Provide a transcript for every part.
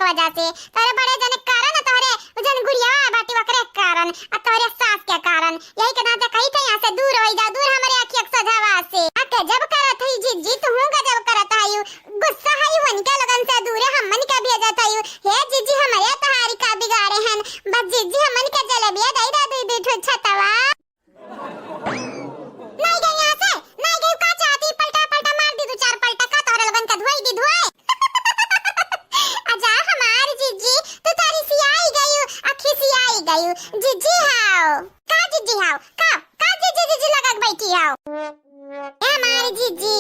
वजह से तोरे बड़े जने कारण तोरे जन गुड़िया बाटी वकरे कारण और तोरे सास के कारण यही के नाते कहीं थे यहाँ से दूर हो जा दूर हमारे आँखी सजावा से आके जब करत है जी तू हूं गजब करत है गुस्सा है वन के लगन से दूर हमन के भेजा था हे जीजी हमारे तहारी का बिगाड़े हैं बस जीजी हमन के जलेबिया दई दा दई दई ठो छतवा नहीं गई यहाँ से नहीं गई का चाहती पलटा पलटा मार दी दो चार पलटा का तोरे लगन का धोई दी धोई आजा हमार जीजी तू तारी सियाई गई अखी सियाई गई जीजी हाओ का जीजी हाओ का जीजी जीजी लगा के बैठी हाओ ए हमारी जीजी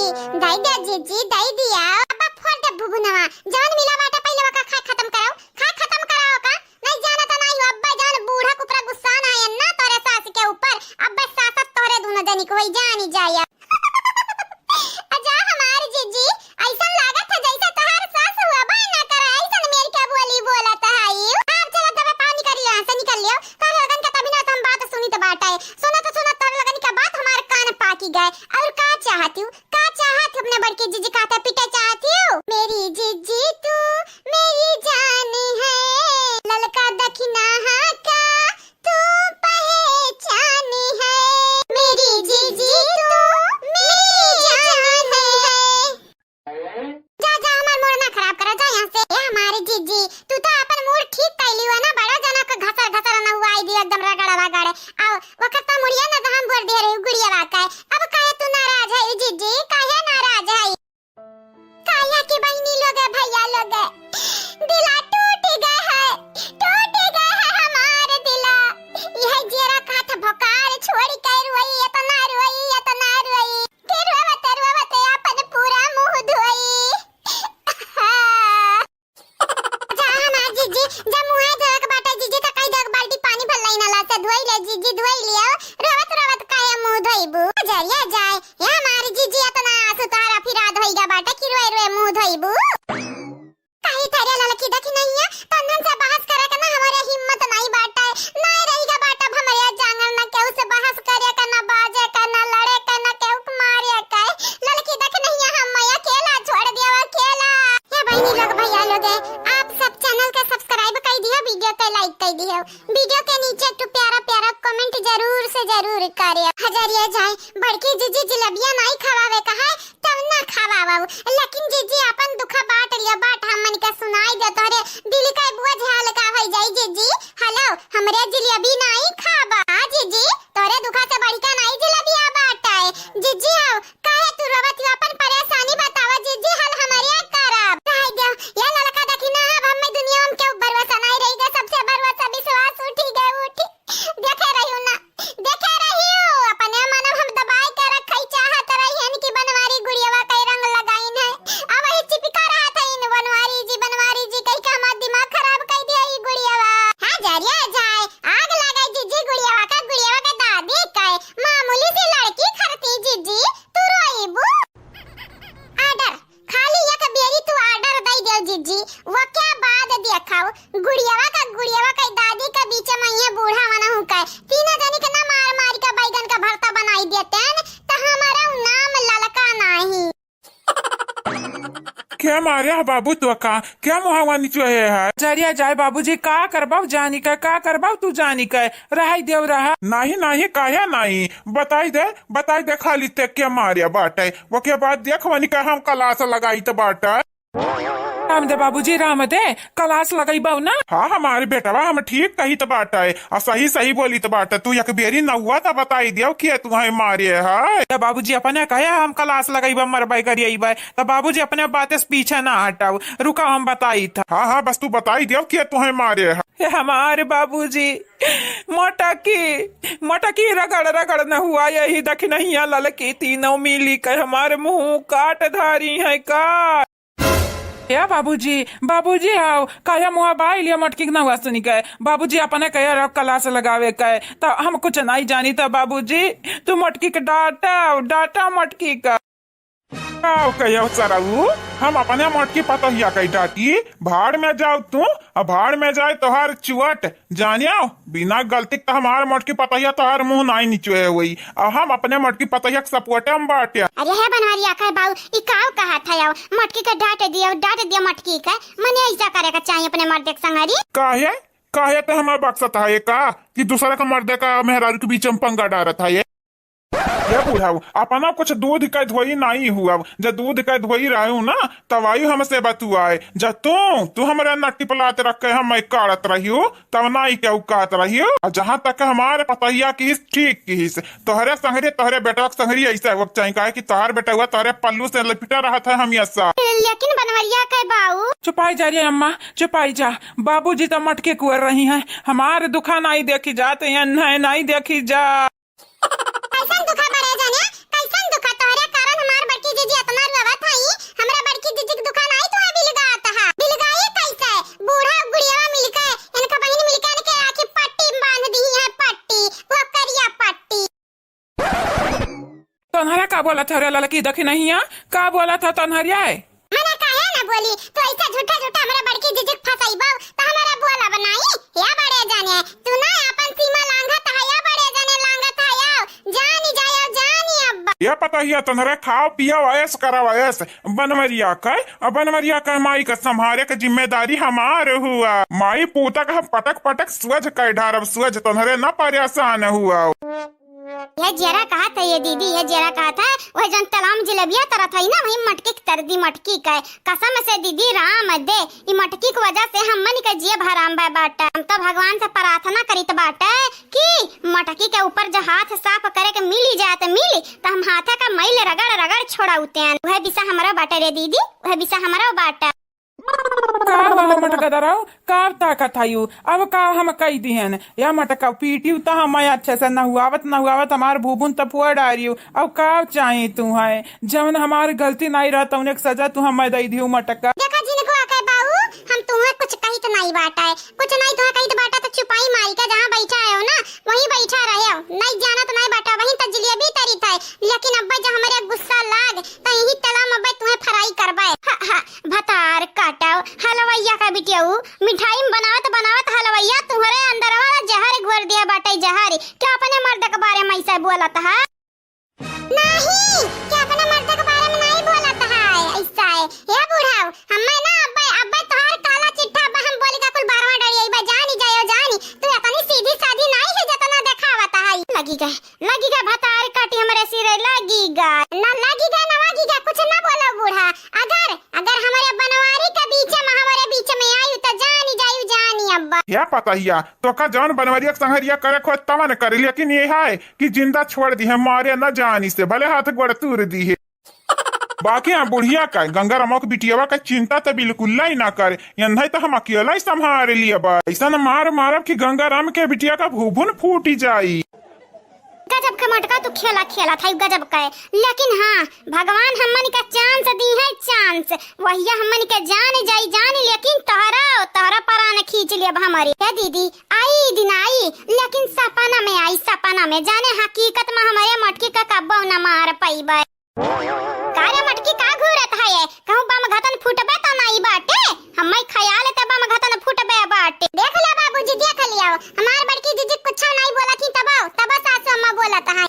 दई दे जीजी दई दिया अब फोड़ दे भुगुनवा जान मिला बाटा पहले वका खा खत्म कराओ का नहीं जाना तो नहीं अब्बा जान बूढ़ा कुपरा गुस्सा ना है ना तोरे सास के ऊपर अब्बा सास तोरे दोनों जनी को ही जानी जाया आजा हमारी जीजी ऐसा लागत है जैसे तोहार सास हुआ बा ना करे ऐसा मेरी क्या बोली बोलत है आप चला दबा पानी कर लियो से निकल लियो तोरे लगन का तभी ना तुम बात सुनी तो बाटा है सुना तोरे लगन का बात हमारे कान पाकी गए और का चाहती हूँ अपने बड़की जीजी का पिटा चाहती हूँ मेरी जीजी तू मेरी जान है ललका दखिना का तू पहचान है मेरी जीजी तू मेरी जान है जा हमार मूड ना खराब करा जा यहाँ से ये हमारी जीजी तू तो अपन मूड ठीक कैली हुआ ना बड़ा जना का घसर ना हुआ आई दी एकदम रगड़े आओ वक्त मुड़िया ना तो हम बोल दे रही गुड़िया वाका है अब काहे तू नाराज है जीजी काहे नाराज है काया की बहनी लोग है भैया लोग है दिला टूट गया है हमारे दिला यह जेरा का था भकार छोड़ कर रोई ये तो ना रोई फिर रोवते अपन पूरा मुंह धोई जा ना जीजी जा मुंह धोक बाटा जीजी तो कई जग बाल्टी पानी भर लाई नाला से धोई ले जीजी धोई लियो रोवत काया मुंह धोईबू जरिया जाए ये हमारी जीजी इतना आंसू तारा फिरा धोईगा बाटा की रोए मुंह धोईबू काहे तारे ललकी देखी नहीं है तंदन से बहस करे के ना हमारे हिम्मत नहीं बाटा है नहीं रहेगा बाटा हमारे जांगल ना केहू से बहस करे का ना बाजे का ना लड़े का ना केहू मारे का ललकी देख नहीं है हम मैं अकेला छोड़ दिया अकेला ये बहनी लोग भैया लोग आप सब चैनल का सब्सक्राइब कर दियो वीडियो को लाइक कर दियो वीडियो के नीचे तो प्यारा कमेंट जरूर से जरूर करियो हजारिया जाए बड़की जीजी जलेबिया नहीं खवावे का है तब ना खवावा लेकिन जीजी अपन दुखा बाट लिया बाट हमन के सुनाई दे तोरे दिल का बुआ झाल का हो जाई जीजी हेलो हमरे जलेबी नहीं खाबा जीजी तोरे दुखा से बड़ी का नहीं जलेबिया बाट है जीजी आओ काहे तू रोवत अपन परेशानी बतावा जीजी हल हमारे करब कह दे ये लड़का देखी ना अब हम दुनिया में के भरोसा नहीं रहेगा सबसे भरोसा विश्वास उठी देखे रही हूँ अपने मन हम दबाई के रखई चाहत रही हन की बनवारी गुड़ियावा कई रंग लगाइन है अब ही चिपका रहा था इन बनवारी जी कई का हमारा दिमाग खराब कर दिया ये गुड़ियावा हां जरिया जाए आग लगाई जीजी गुड़ियावा का दादी का मामूली सी लड़की खरती जीजी तू रोईबू ऑर्डर खाली एक बेरी तू ऑर्डर दई दे जीजी वो क्या बाद देखाओ गुड़ियावा का दादी का बीच में ये बूढ़ा वाला हूं का तीनों जनी के ना मार का बैगन का भरता बनाई देते हैं तो हमारा नाम ललका नहीं क्या मारे बाबू तो क्या मुहावानी जो है जरिया जाए बाबूजी का करबाव जानी का करबाव तू जानी का रहाई देव रहा नहीं काहे नहीं बताई दे खाली ते क्या मारे बाटे वो के बाद देखवानी का हम क्लास लगाई तो बाटा राम दे बाबूजी राम दे क्लास लगाई बाऊ ना हाँ हमारे बेटवा हम ठीक कही तो बाटा है और सही बोली तो बाटा तू एक बेरी न हुआ तो बताई दियो कि तुम्हें मारे है बाबूजी अपने कहे हम क्लास लगाई मरबाई करिए तो बाबूजी अपने बातें से पीछे ना हटाओ रुका हम बताई था हाँ बस तू बताई दियो कि तुम्हें मारे है हमारे बाबूजी मोटकी रगड़ न हुआ यही देख नहीं ललकी तीनों मिली कर हमारे मुंह काट धारी है काट या बाबूजी आओ कया मुआ बाई लिया मटकी ना हुआ सुनी कहे बाबूजी अपने कहे रख क्लास लगावे कहे तो हम कुछ नहीं जानी था बाबूजी तू मटकी के डाटा मटकी का आओ कहो सरऊ, हम अपने मोटकी पतहिया कही डाटी, भाड़ में जाओ तू, और भाड़ में जाए तोहार चुअट जानियो, बिना गलती तो हमार मोटकी पतहिया तोहार मुंह नहीं निचुए हुई, और हम अपने मोटकी पतहिया के सपोर्टे हम बाटे। अरे है बनवारी आखा बाऊ, ई काव कहा था याओ, मटकी का डांट दिया मटकी का, मने ऐसा करे का चाहिए अपने मर्द के संगरी। काहे काहे तो हमारा बक्सा था ये का कि दूसरे का मर्दे का मेहरारू के बीच में पंगा डाला था ये बूढ़ा अपना कुछ दूध का धोई नहीं हुआ, जब दूध का धोई रहा हूँ ना तवायु हमसे बतुआए, जब तू हमारे नट्टी पलाते रख के हम काटत रही हो तब नहीं क्या उकात रही हो। जहाँ तक हमारे पतैया की ठीक की तोहरे संगरी तोहरे बेटा संगरी ऐसा वक्त चाहिए का कि तोहर बेटा हुआ तोहरे पल्लू से लपिटा रहा था हम ऐसा। लेकिन बनवरिया के बाऊ चुपाई जा रही है अम्मा, चुपाई जा, बाबूजी तो मटके कुर रही हैं, हमारे दुखा नहीं देखी जाते हैं, नहीं देखी जा। कैसन दुखा बड़े जाने, कैसन दुखा तोहरे कारण हमार बड़की जीजी इतना रोवत हई, हमरा बड़की जीजी के दुकान आई तो बिलगाता है, बिलगाई कैसे बूढ़ा गुड़िया मिलके इनका बहन मिलके इनके आंखें पट्टी बांध दी है, पट्टी वो करिया पट्टी। तन्हरा का बोला था रे लड़की देखी नहीं है, का बोला था तन्हरिया मना काहे ना बोली, तो ऐसा झूठा झूठा हमरा बड़की जीजी के फसाईबो तो हमारा बोला बनाई या बड़े जाने, तू ना अपन सीमा लांघत है या बड़े जाने लांघत है या जानी जायो जानी अब्बा। ये पता ही तनरे खाओ पियो वयस करा वयस बनवरिया का बनवरिया का माई का संभारे का जिम्मेदारी हमार हुआ, माई पूता का पटक पटक सूझ कर ढारब सूझ तनरे न परेशान हुआ। ये जरा कहा था ये दीदी, ये जरा कहा था वह जन तलाम जलेबिया तरह था ना वही मटकी की तरदी मटकी का कसम से दीदी राम दे ये मटकी की वजह से हम मन का जीव हराम बा बाटा, हम तो भगवान से प्रार्थना करित बाटा कि मटकी के ऊपर जो हाथ साफ करे के मिली जाए तो मिली तो हम हाथा का मैल रगड़ रगड़ छोड़ाउते हैं, वह बिसा हमारा बाटा रे दीदी, वह बिसा हमारा बाटा। का मटका दराव का ताकत आयु अब का हम कही दिहन या मटका पीटी तो हम अच्छे से न हुआवत हमार भूबुन तो फुआ डारियो, अब का चाहिए तू है जवन हमारी गलती नहीं रहता उन्हें सजा तू हमें दे दियो मटका। देखा जिनको आके बाबू हम तुम्हें कुछ कही तो नहीं बाटा है, कुछ नहीं तो कही तो बाटा तो चुपाई मारी का जहाँ बैठा है ना वहीं बैठा रहे हो, नहीं जाना तो नहीं बाटा वहीं तो जलेबी तरी था, लेकिन अब्बा जब हमारे गुस्सा लाग तो यही तलाम अब्बा तुम्हें फ्राई करवाए भतार काटाओ हलवैया का बिटियाऊ मिठाई बनावत बनावत हलवैया तुम्हारे अंदर वाला जहर घोर दिया बाटे जहर, क्या अपने मर्द के बारे में ऐसा बोला था? नहीं क्या अपने मर्द के बारे में नहीं बोला था ऐसा है ये बूढ़ा हमें ना अब्बा अब्बा तोहर काला चिट्ठा अब्बा हम बोली का कुल 12वां डरी आई बा जानी जायो जानी तू इतनी सीधी सादी नहीं है जितना दिखावता है। लगीगा भतार काटी हमारे सिरे लगीगा कुछ ना बोलो बूढ़ा, अगर हमारे बनवारी के बीच में हमारे बीच में आयु तो जानी जायु जानी अब्बा। क्या पता हिया तो का जौन बनवरिया संगरिया करे खो तवन करे, लेकिन ये है कि जिंदा छोड़ दी है मारे न जानी से भले हाथ गोड़ तूर दी है। बाकी यहाँ बुढ़िया का गंगा रमो के बिटियावा का चिंता तो बिल्कुल ही ना करे, नहीं तो हम अकेला ही संभाल लिया बा, ऐसा न मारब कि गंगा राम के बिटिया का भूभुन फूटी जाई। गजब का मटका तो खेला था गजब का है, लेकिन हाँ भगवान हमन का चांस दी है चांस, वही हमन के जानी लेकिन तोहरा पराने खींच लिया हमारी है दीदी, आई दिन आई लेकिन सपना में जाने हकीकत में हमारे मटकी का कब्बो न मार पाई कारे मटकी का घूरत है ये कहूं बम घतन फुटबे तो नहीं बाटे, हम्मई ख्याल त बम घतन फुटबे बाटे। देख ले बाबूजी देख लियो हमार बड़की जीजी कुछ नहीं बोला थी तब सासू अम्मा बोला था।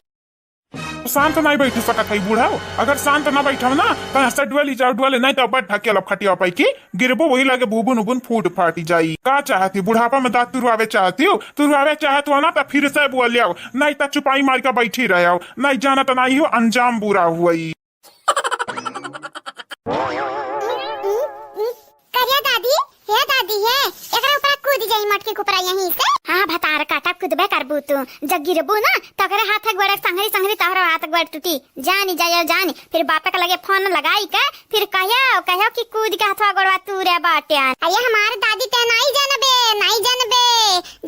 शांत नहीं बैठ सकत है बूढ़ा, अगर शांत ना बैठो ना तो ऐसा डुअली जाओ डुअले नहीं तो बड़ ढकेला फटिया पाई की गिरबो वही लगे बुबुन उबुन फूट फाटी जाई। का चाहती बुढ़ापा में दांत तुरवावे चाहती हो ना तो फिर से बोल लिया, नहीं तो चुपाई मार के बैठी रहे, नहीं जाना तो नहीं हो अंजाम बुरा हुआ। दादी है एकरा ऊपर कूद जाई मटकी के ऊपर यहीं से, हां भतार काटा कूदबे करबू तू जग गिरबू ना तकरे हाथ गोड़ संगरी तहरा हाथ गोड़ टूटी जानी जानी, फिर बापे के लगे फोन लगाई के फिर कहो कि कूद के हाथवा गोड़वा तू रे बाटे। अरे हमार दादी ते नहीं जानबे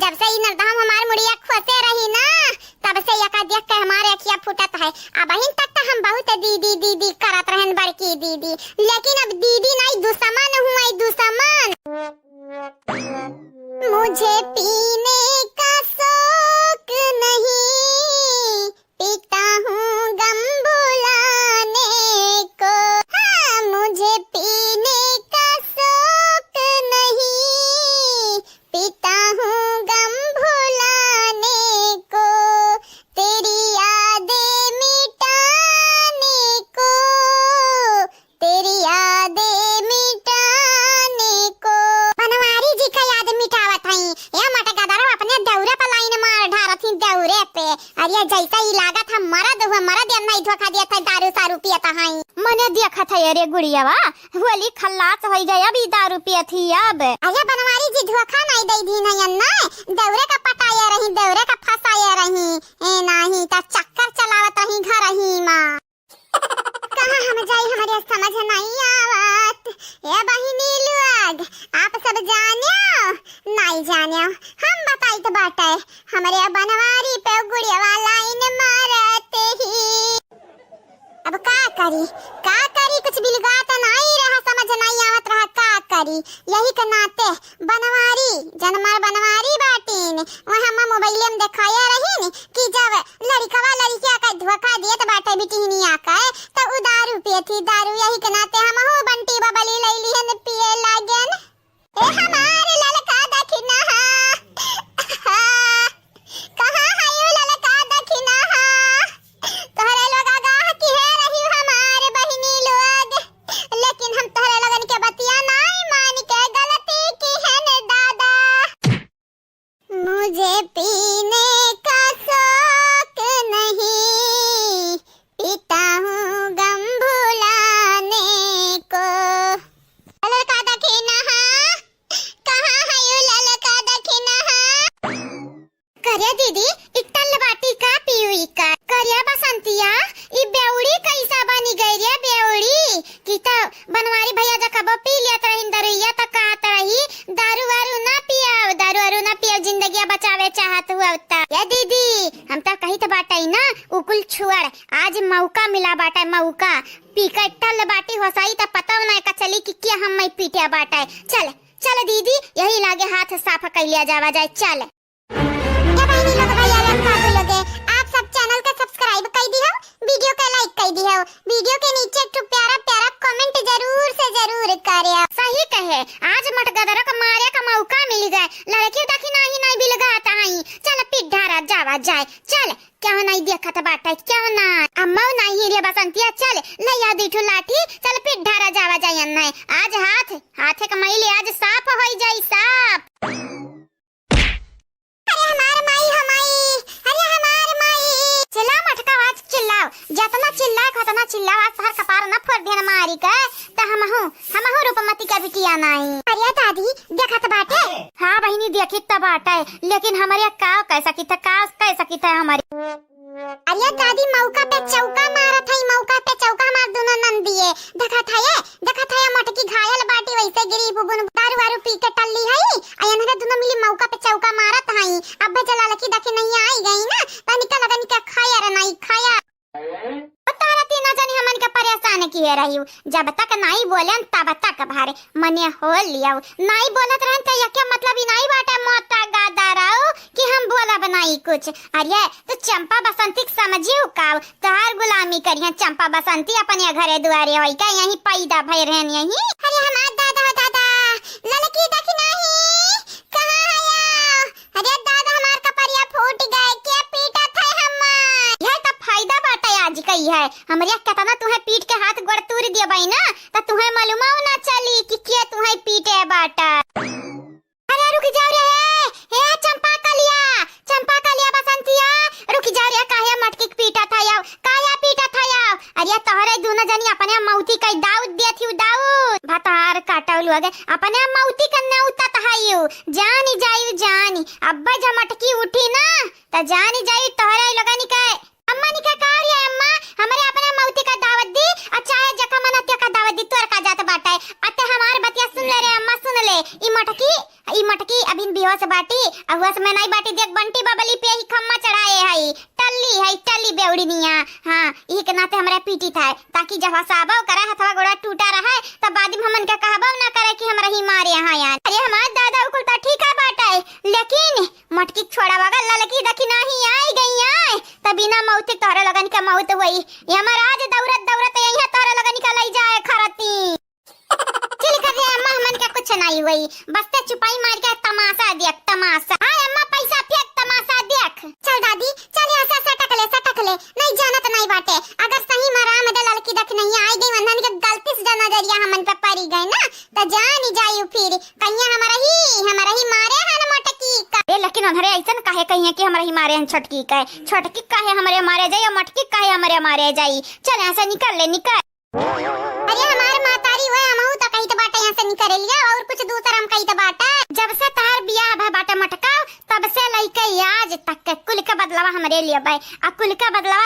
जब से ई नरदम हमार मुड़िया खोते रही ना तब से यका देख के हमारे अखिया फुटत है, अब हिन तक तो हम बहुत दीदी करत रहन बड़की दीदी, लेकिन अब दीदी नहीं दुश्मन हुआ दुश्मन। मुझे पीने का शौक नहीं, पीता हूँ गम भुलाने को, ऐसा ही लागत हम मरद हुआ मरद हम नहीं धोखा दिया था दारू सारू पिया था हाई मने देखा था अरे गुड़ियावा होली खल्लास हो गया अभी दारू पिया थी अब अरे बनवारी जी धोखा नहीं दई दी नहीं अन्ना दौरे का पटाया रही दौरे का फसाया रही ए नहीं ता चक्कर चलावत रही घर ही मां कहां हम जाई हमारे समझ नहीं आवत ए बहिनी लोग आप सब जानियो नहीं जानियो हम बताई तो बात है हमारे बनवारी पे गुड़िया वाला इन मारते ही अब का करी कुछ बिलगा तो नहीं रहा समझ नहीं आवत रहा का करी यही के नाते बनवारी जनमार बनवारी बाटीन वहां हम मोबाइल में दिखाया रही कि जब लड़कवा लड़किया का धोखा दिए तो बाटे बिटिनी आका तो उ दारू पिए थी दारू यही के नाते हम हो बंटी बबली लईली हन पिए लागन ए हमारे ललका दखिना कहां है ये ललका दखिना तोहरे लोग आगाह की है रही हमारे बहिनी लोग लेकिन हम तोहरे लगन के बतिया नहीं मान के गलती की है ने दादा मुझे पीने का शौक नहीं पीता हूँ गम भुलाने को ललका दखिना कहाँ है ये ललका दखिना करे दीदी इट्टल बाटी का पियुई का करिया बसंतिया ई बेउड़ी कैसा बनी गई रे बेउड़ी की तो बनवारी भैया जा कब पी लिया तरहिन दरुइया त कहत रही दारू वारू ना पिया जिंदगी बचावे चाहत हुआ उता ये दीदी हम तो कही तो बाटई ना उकुल छुअर आज मौका मिला बाटा मौका पी का इट्टल बाटी होसाई त पता ना का चली कि क्या हम मैं पीटिया बाटा चल चल दीदी यही लागे हाथ साफ कर लिया जावा जाए चल बहिनी लोग भैया लोग आप सब चैनल का सब्सक्राइब कर दी हो वीडियो का लाइक कर दी हो वीडियो के नीचे एक प्यारा प्यारा कमेंट जरूर से जरूर करे सही कहे आज मटगदर का मारे का मौका मिल गए लड़की देखी नहीं बिलगाता हई चल पिट ढारा जावा जाए चल क्यों नहीं देखा था बाटा क्यों ना अम्मा नहीं रे बसंतिया चल ले या दीठू लाठी चल पिट ढारा जावा जाए अन्ना आज हाथ कमाईले आज साफ हो जाई साफ चिल्लाओ आज हर कपार न फोड़ देना मारी का त हमहु रूपमती का बिटिया नहीं अरे दादी देखा त बाटे हां बहिनी देखी त बाटे लेकिन हमारे का कैसा की था हमारी अरे दादी मौका पे चौका मारत है मौका पे चौका मार दोनों नंदिए देखा था ये मटकी घायल बाटी वैसे गिरी बुबुन दारू वारू पी के टल्ली है अयन रे दोनों मिली मौका पे चौका मारत है अब चला लकी देखी नहीं आई गई ना तनिका लगन का खाया रे नहीं खाया तीनों जनी हमन के परेशान किए रही जब तक नहीं बोले तब तक भारे मने हो लिया नहीं बोलत रहन त क्या मतलब ही नहीं बाटे मोटा गादाराओ कि हम बोला बनाई कुछ अरे तो चंपा बसंती समझियो का तोहार गुलामी करिया चंपा बसंती अपने घरे दुआरे होई का यही पैदा भई रहन यही अरे हमार दादा ललकी देखी नहीं कहां आया अरे दादा हमार कपड़िया फूट गए के पीटा था हम यह तो फायदा बाटे आज कई है हमरे कतना तुहे पीट के हाथ गोड़ तूर दिया भाई ना त तुहे मालूम ना चली कि के तुहे पीटे बाटा अरे रुक जा रे हे चंपा कलिया बसंतिया रुक जा रे काहे मटकी पीटा था याव काया पीटा था याव अरे तोहरे दोनों जनी अपने मौती का दाऊद दे थी दाऊद भातार काटल लगे अपने मौती कन्ने उता तहायु जानी अब्बा जब मटकी उठी ना त जानी जाई तोहरे लगनी का अम्मा नी का कार्य अम्मा हमारे अपने मौती का दावत दी अच्छा है जका मनाते का दावत दी तोर का जात बाटा है अते हमार बतिया सुन ले रे अम्मा सुन ले ई मटकी अभिन बेहोश बाटी अहुआ से मैं नहीं बाटी देख बंटी बबली पे ही खम्मा चढ़ाए है टल्ली बेउड़ी निया हां ई के नाते हमरा पीटी था ताकि जब हसाबो करे हथवा गोड़ा टूटा रहे तब बाद में हमन के कहबो ना करे कि हमरा ही मारे यहां यार अरे हमार दादा उकुल ता ठीक है बाटा है लेकिन मटकी छोड़ा बगल ललकी देखी नहीं आई गई है तब बिना मौत तोहरे लगन का मौत हुई यमराज दौरत यही तोहरे लगन का लई जाए खरती चल कर रे अम्मा हमन का कुछ नहीं हुई बस ते छुपाई मार के तमाशा देख तमाशा हां अम्मा पैसा फेंक तमाशा देख चल दादी चल ऐसा सटक ले नहीं जाना तो नहीं बाटे अगर सही मराम दे लड़की देख नहीं आई गई वंदन के गलती से जना दरिया हमन पे पड़ी गई ना तो जान ही जायू फिर कन्या हमारा ही मारे है ना मटकी का ए लेकिन उन्हरे ऐसा काहे कहिए कि हमारे ही मारे हैं छटकी काहे हमारे मारे जाई और मटकी काहे हमारे मारे जाई। चल यहाँ से निकल ले निकल। अरे हमारे मातारी हुए हमहू तो कहीं तो बाटा यहाँ से निकल लिया और कुछ दूसरा हम कहीं तो बाटा। जब से तार बियाह भा बाटा मटका तब से लइके आज तक के कुल का बदलावा हमरे लिए भाई आ कुल का बदलावा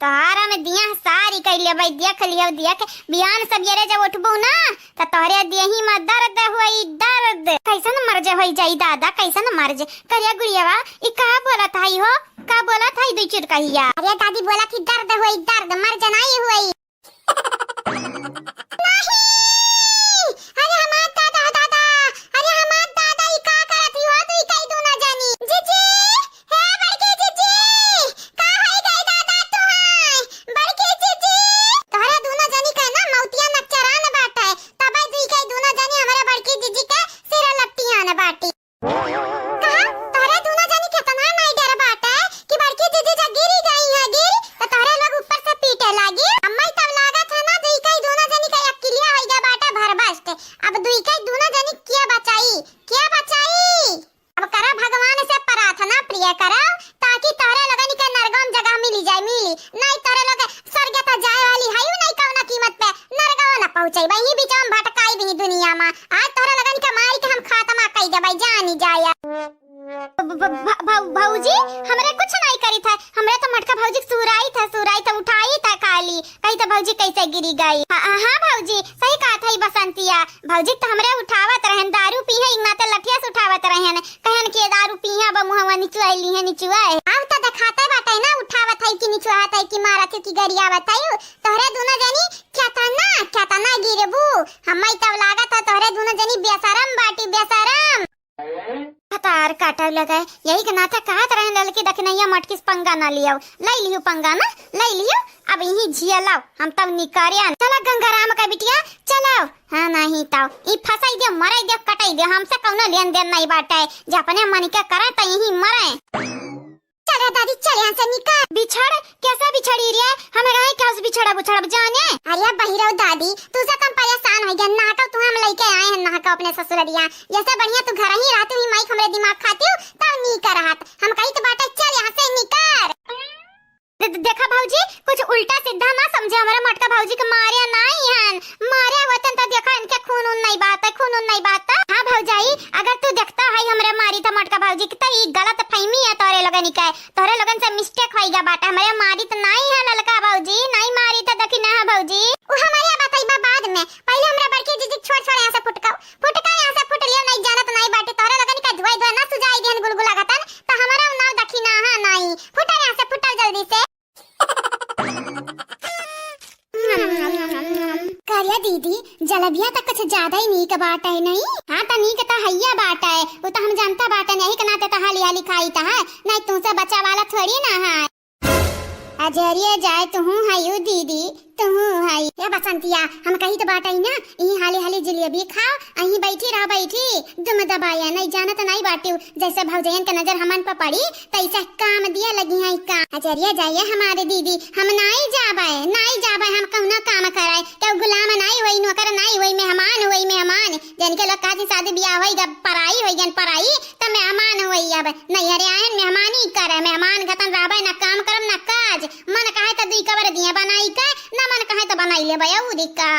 तहारा में दिया सारी कह लिया भाई देख लिया देख बियान सवेरे जब उठबो ना त तोहरे देही में दर्द होई दर्द कैसन मर्ज होई जाई दादा कैसन मर्ज करिया गुड़ियावा ई का बोलत हई हो का बोलत हई दुई चिर कहिया। अरे दादी बोला थी दर्द होई दर्द मर्ज नहीं हुई। भौजी हमरे कुछ नहीं करी था हमरे तो मटका भौजी सुराई था उठाई था खाली कही तो भौजी कैसे गिरी गई। हाँ भौजी सही कहा था बसंतिया भौजी तो हमरे उठावत रहन दारू पीहे इगनाते लठिया से उठावत रहन कहन के दारू पीहा ब मुहवा निचुआइली है निचुआए अब तो दिखाते बाटे ना उठावत है कि निचुआवत है कि मारत है कि गरियावत है तोहरे दोनों जनी क्या ता ना गिरबू हमई तब लागत है तोहरे दोनों जनी बेशरम बाटी बेशरम तार काटा लगा यही के नाता कहत रहे लड़की दखनैया मटकी से पंगा ना लियो लई लियो पंगा ना लई लियो अब यही झिया लाओ हम तब निकारिया चला गंगाराम का बिटिया चलो। हाँ नहीं ताओ ई फसाई दे मराई दे कटाई दे हमसे कौनो लेन देन नहीं बाटे जे अपने मन के करे त यही मरे। चल दादी चल यहाँ से निकाल बिछड़ कैसा बिछड़ी रे हमें रहे क्या बिछड़ा बुछड़ा जाने। अरे बहिरो दादी तू से कम परेशान हो गया नाका तू हम लेके आए हैं नाका अपने ससुररिया जैसे बढ़िया तू घर ही रहती हुई माइक हमरे दिमाग खाती हूँ तब नी कर रहा हम कहीं तो बाटे चल यहाँ से निकाल। देखा भाऊजी कुछ उल्टा सीधा ना समझे हमारे मटका भाऊजी के मारे नहीं हन मारे होतन तो देखा इनके खून नहीं बात। हाँ भौजाई अगर तू देखता है हमरे मारी तो मटका भाऊजी की तो ये गलत फहमी है तोरे लोगन की तोरे लोगन से मिस्टेक होइगा बाटा हमारे मारी तो नहीं है ललका भाऊजी नहीं मारी तो देखी ना है भाऊजी वो हमारे बताइबा बाद में पहले हमरा बड़की जीजी छोड़ यहाँ से फुटका यहाँ से फुट लियो नहीं जानत नहीं बाटे तोरे लोगन का धुआई ना सुजाई देन गुलगुला गतन तो हमारा नाव देखी ना हां नहीं फुटा यहाँ से फुटल जल्दी से। करिया दीदी जलेबिया तक कुछ ज्यादा ही नीक बाट है नहीं। हाँ तो नीक तो हैया बाट है वो तो हम जानता बाट नहीं के नाते तो हाली हाली खाई था नहीं तुमसे बच्चा वाला थोड़ी ना है अजरिए जाए तू है दीदी तू है या बसंतिया हम कहीं तो बाट ना यही हाली हाली जलेबी खाओ अही बैठी रह बैठी दुम दबाया नहीं जाना तो नहीं बाटी जैसे भौजयन के नजर हमन पर पड़ी तैसे काम दिया लगी है का अजरिए जाइए हमारे दीदी हम नहीं जाबे हम कौना काम कराए क्या गुलाम नहीं होई नौकर नहीं होई मेहमान जन के लोग काजी शादी ब्याह होई पराई होई जन पराई त मेहमान होई अब नहीं हरे आयन मेहमानी करे मेहमान खतन रहबे ना काम करम ना काज मन कहे त दुई कबर दिए बनाई का ना मन कहे त बनाई ले बया उदी का।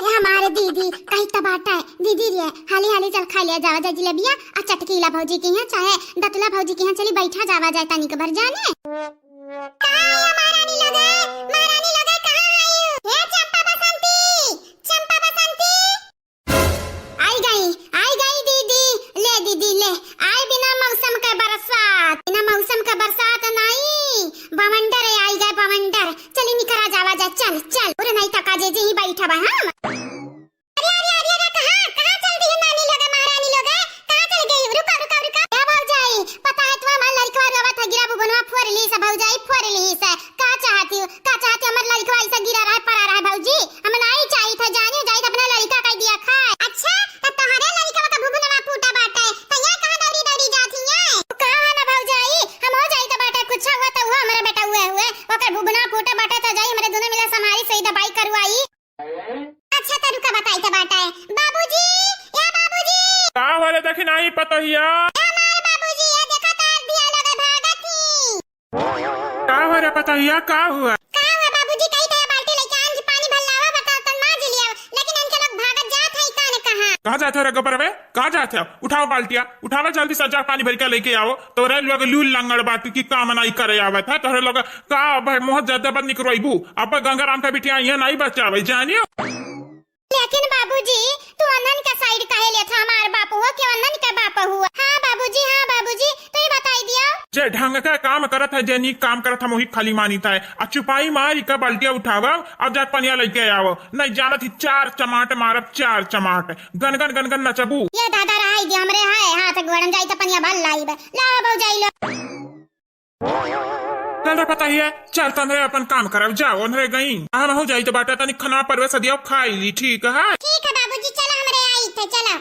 ये हमारे दीदी कहीं तबाटा है दीदी रे हाली हाली चल खा लिया जावा जाए जलेबिया आ चटकीला भौजी के यहाँ चाहे दतला भौजी के यहाँ चली बैठा जावा जाए तनिक भर जाने महारानी लगे कहाँ आई हे चंपा बसंती आई गई दीदी ले आई बिना मौसम का बरसात नहीं बवंडर आई गए बवंडर चली निकरा जावा जाए चल उरे नहीं तका जे ही बैठा बा हम अरे कहाँ चल रही है नानी लगे महारानी लगे कहाँ चल गई रुका क्या भौजाई पता है तुम हमार लड़का रोवा था गिरा बुबनवा फोड़ ली से भौजाई फोड़ ली से देखी नहीं पतोहिया। हमारे बाबूजी ये देखो तार दिया लोग भागत ही। का हो रे पतोहिया, का हुआ? का हुआ बाबूजी, कई तरह बाल्टी लेके आन जी पानी भर लावा बताओ तन माज लिया, लेकिन इनके लोग भागत जात है का ने कहा। कहाँ जाते हो रे गबर बे, कहाँ जाते हो? उठाओ बाल्टिया, उठाओ जल्दी से, जा पानी भर के लेके आओ। तोरे लोग लूल लंगड़ बात की काम नहीं करे आवत है। तोरे लोग का भाई मोह ज्यादा बद निकरोइबू। अब गंगाराम का बिटिया ये नहीं बचावे जानियो। लेकिन बाबूजी तू अनन का साइड काहे ले था, हमार बाप हुआ कि अनन का बाप हुआ? हाँ बाबूजी तो ये बताई दिया। जे ढंग का काम करत है, जे नीक काम करत है मोही खाली मानी था। आ चुपाई मारी का बाल्टिया उठावा अब जा पनिया लेके आओ। नहीं जानत ही 4 चमाट मारब, 4 चमाट गनगन गनगन नचबू। ये दादा रहाई दिया हमरे हाय हाथ गोड़न जाई त पनिया भल लाइब ला बहु जाई लो। चल पता ही है, चल तंदरे अपन काम करब, जाओ अंधरे गई हम हो जाई तो बाटा तनी खाना परवे सदिया खाई ली। ठीक है बाबूजी चला हमरे आई थे चला।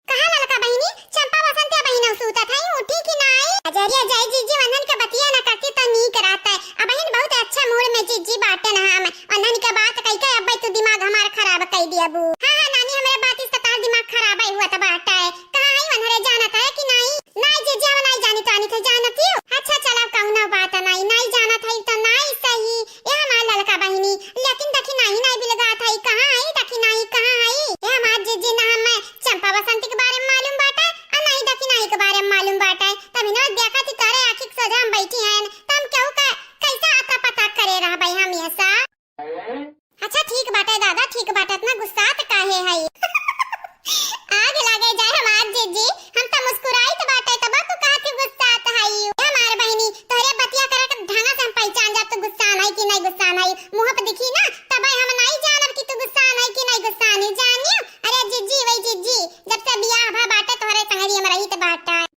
कहां ललका बहिनी चंपा वसंत या बहिना सूता था उठी कि नहीं? अजरिया जाई जीजी वंदन का बतिया ना करती तो नी कराता है। अब बहन बहुत अच्छा मूड में जीजी बाटे ना हम वंदन का बात कई के अब तू दिमाग हमारा खराब कर दिया बू। हां नानी हमरे बात इस तार दिमाग खराब है हुआ त बाटा है। कहां आई वनरे जाना था कि नहीं? नहीं जीजी हम नहीं जानी तो आनी थे जानत ही। अच्छा चला कहू ना बात नहीं जाना था तो नहीं सही ये हमार ललका बहिनी, लेकिन देखी नहीं बिलगा था कहां आई देखी नहीं कहां आई ये हमार जीजी ना हम चंपा बसंती के बारे में मालूम बाटा और नहीं देखी नहीं के बारे में मालूम बाटा है। तभी ना देखा थी तारे आंखी सोजा हम बैठी हैं तम क्यों का कैसा आता पता करे रहा भाई हम ऐसा। अच्छा ठीक बाटा है दादा, ठीक बाटा, इतना गुस्सा त काहे है? आग लगे जाए हमार जीजी, हम तो मुस्कुराई तो बाटा है तब तू काहे गुस्सा आता है? हमार बहनी तोरे बतिया करे के ढंगा से हम पहचान जा तू गुस्सा नहीं कि नहीं गुस्सा नहीं, मुंह पे दिखी ना तब हम नहीं जानब कि तू गुस्सा नहीं कि नहीं गुस्सा नहीं जानियो। अरे जीजी वही जीजी जब से बियाह भा बाटे तोरे संगरी हम रही त बाटा है।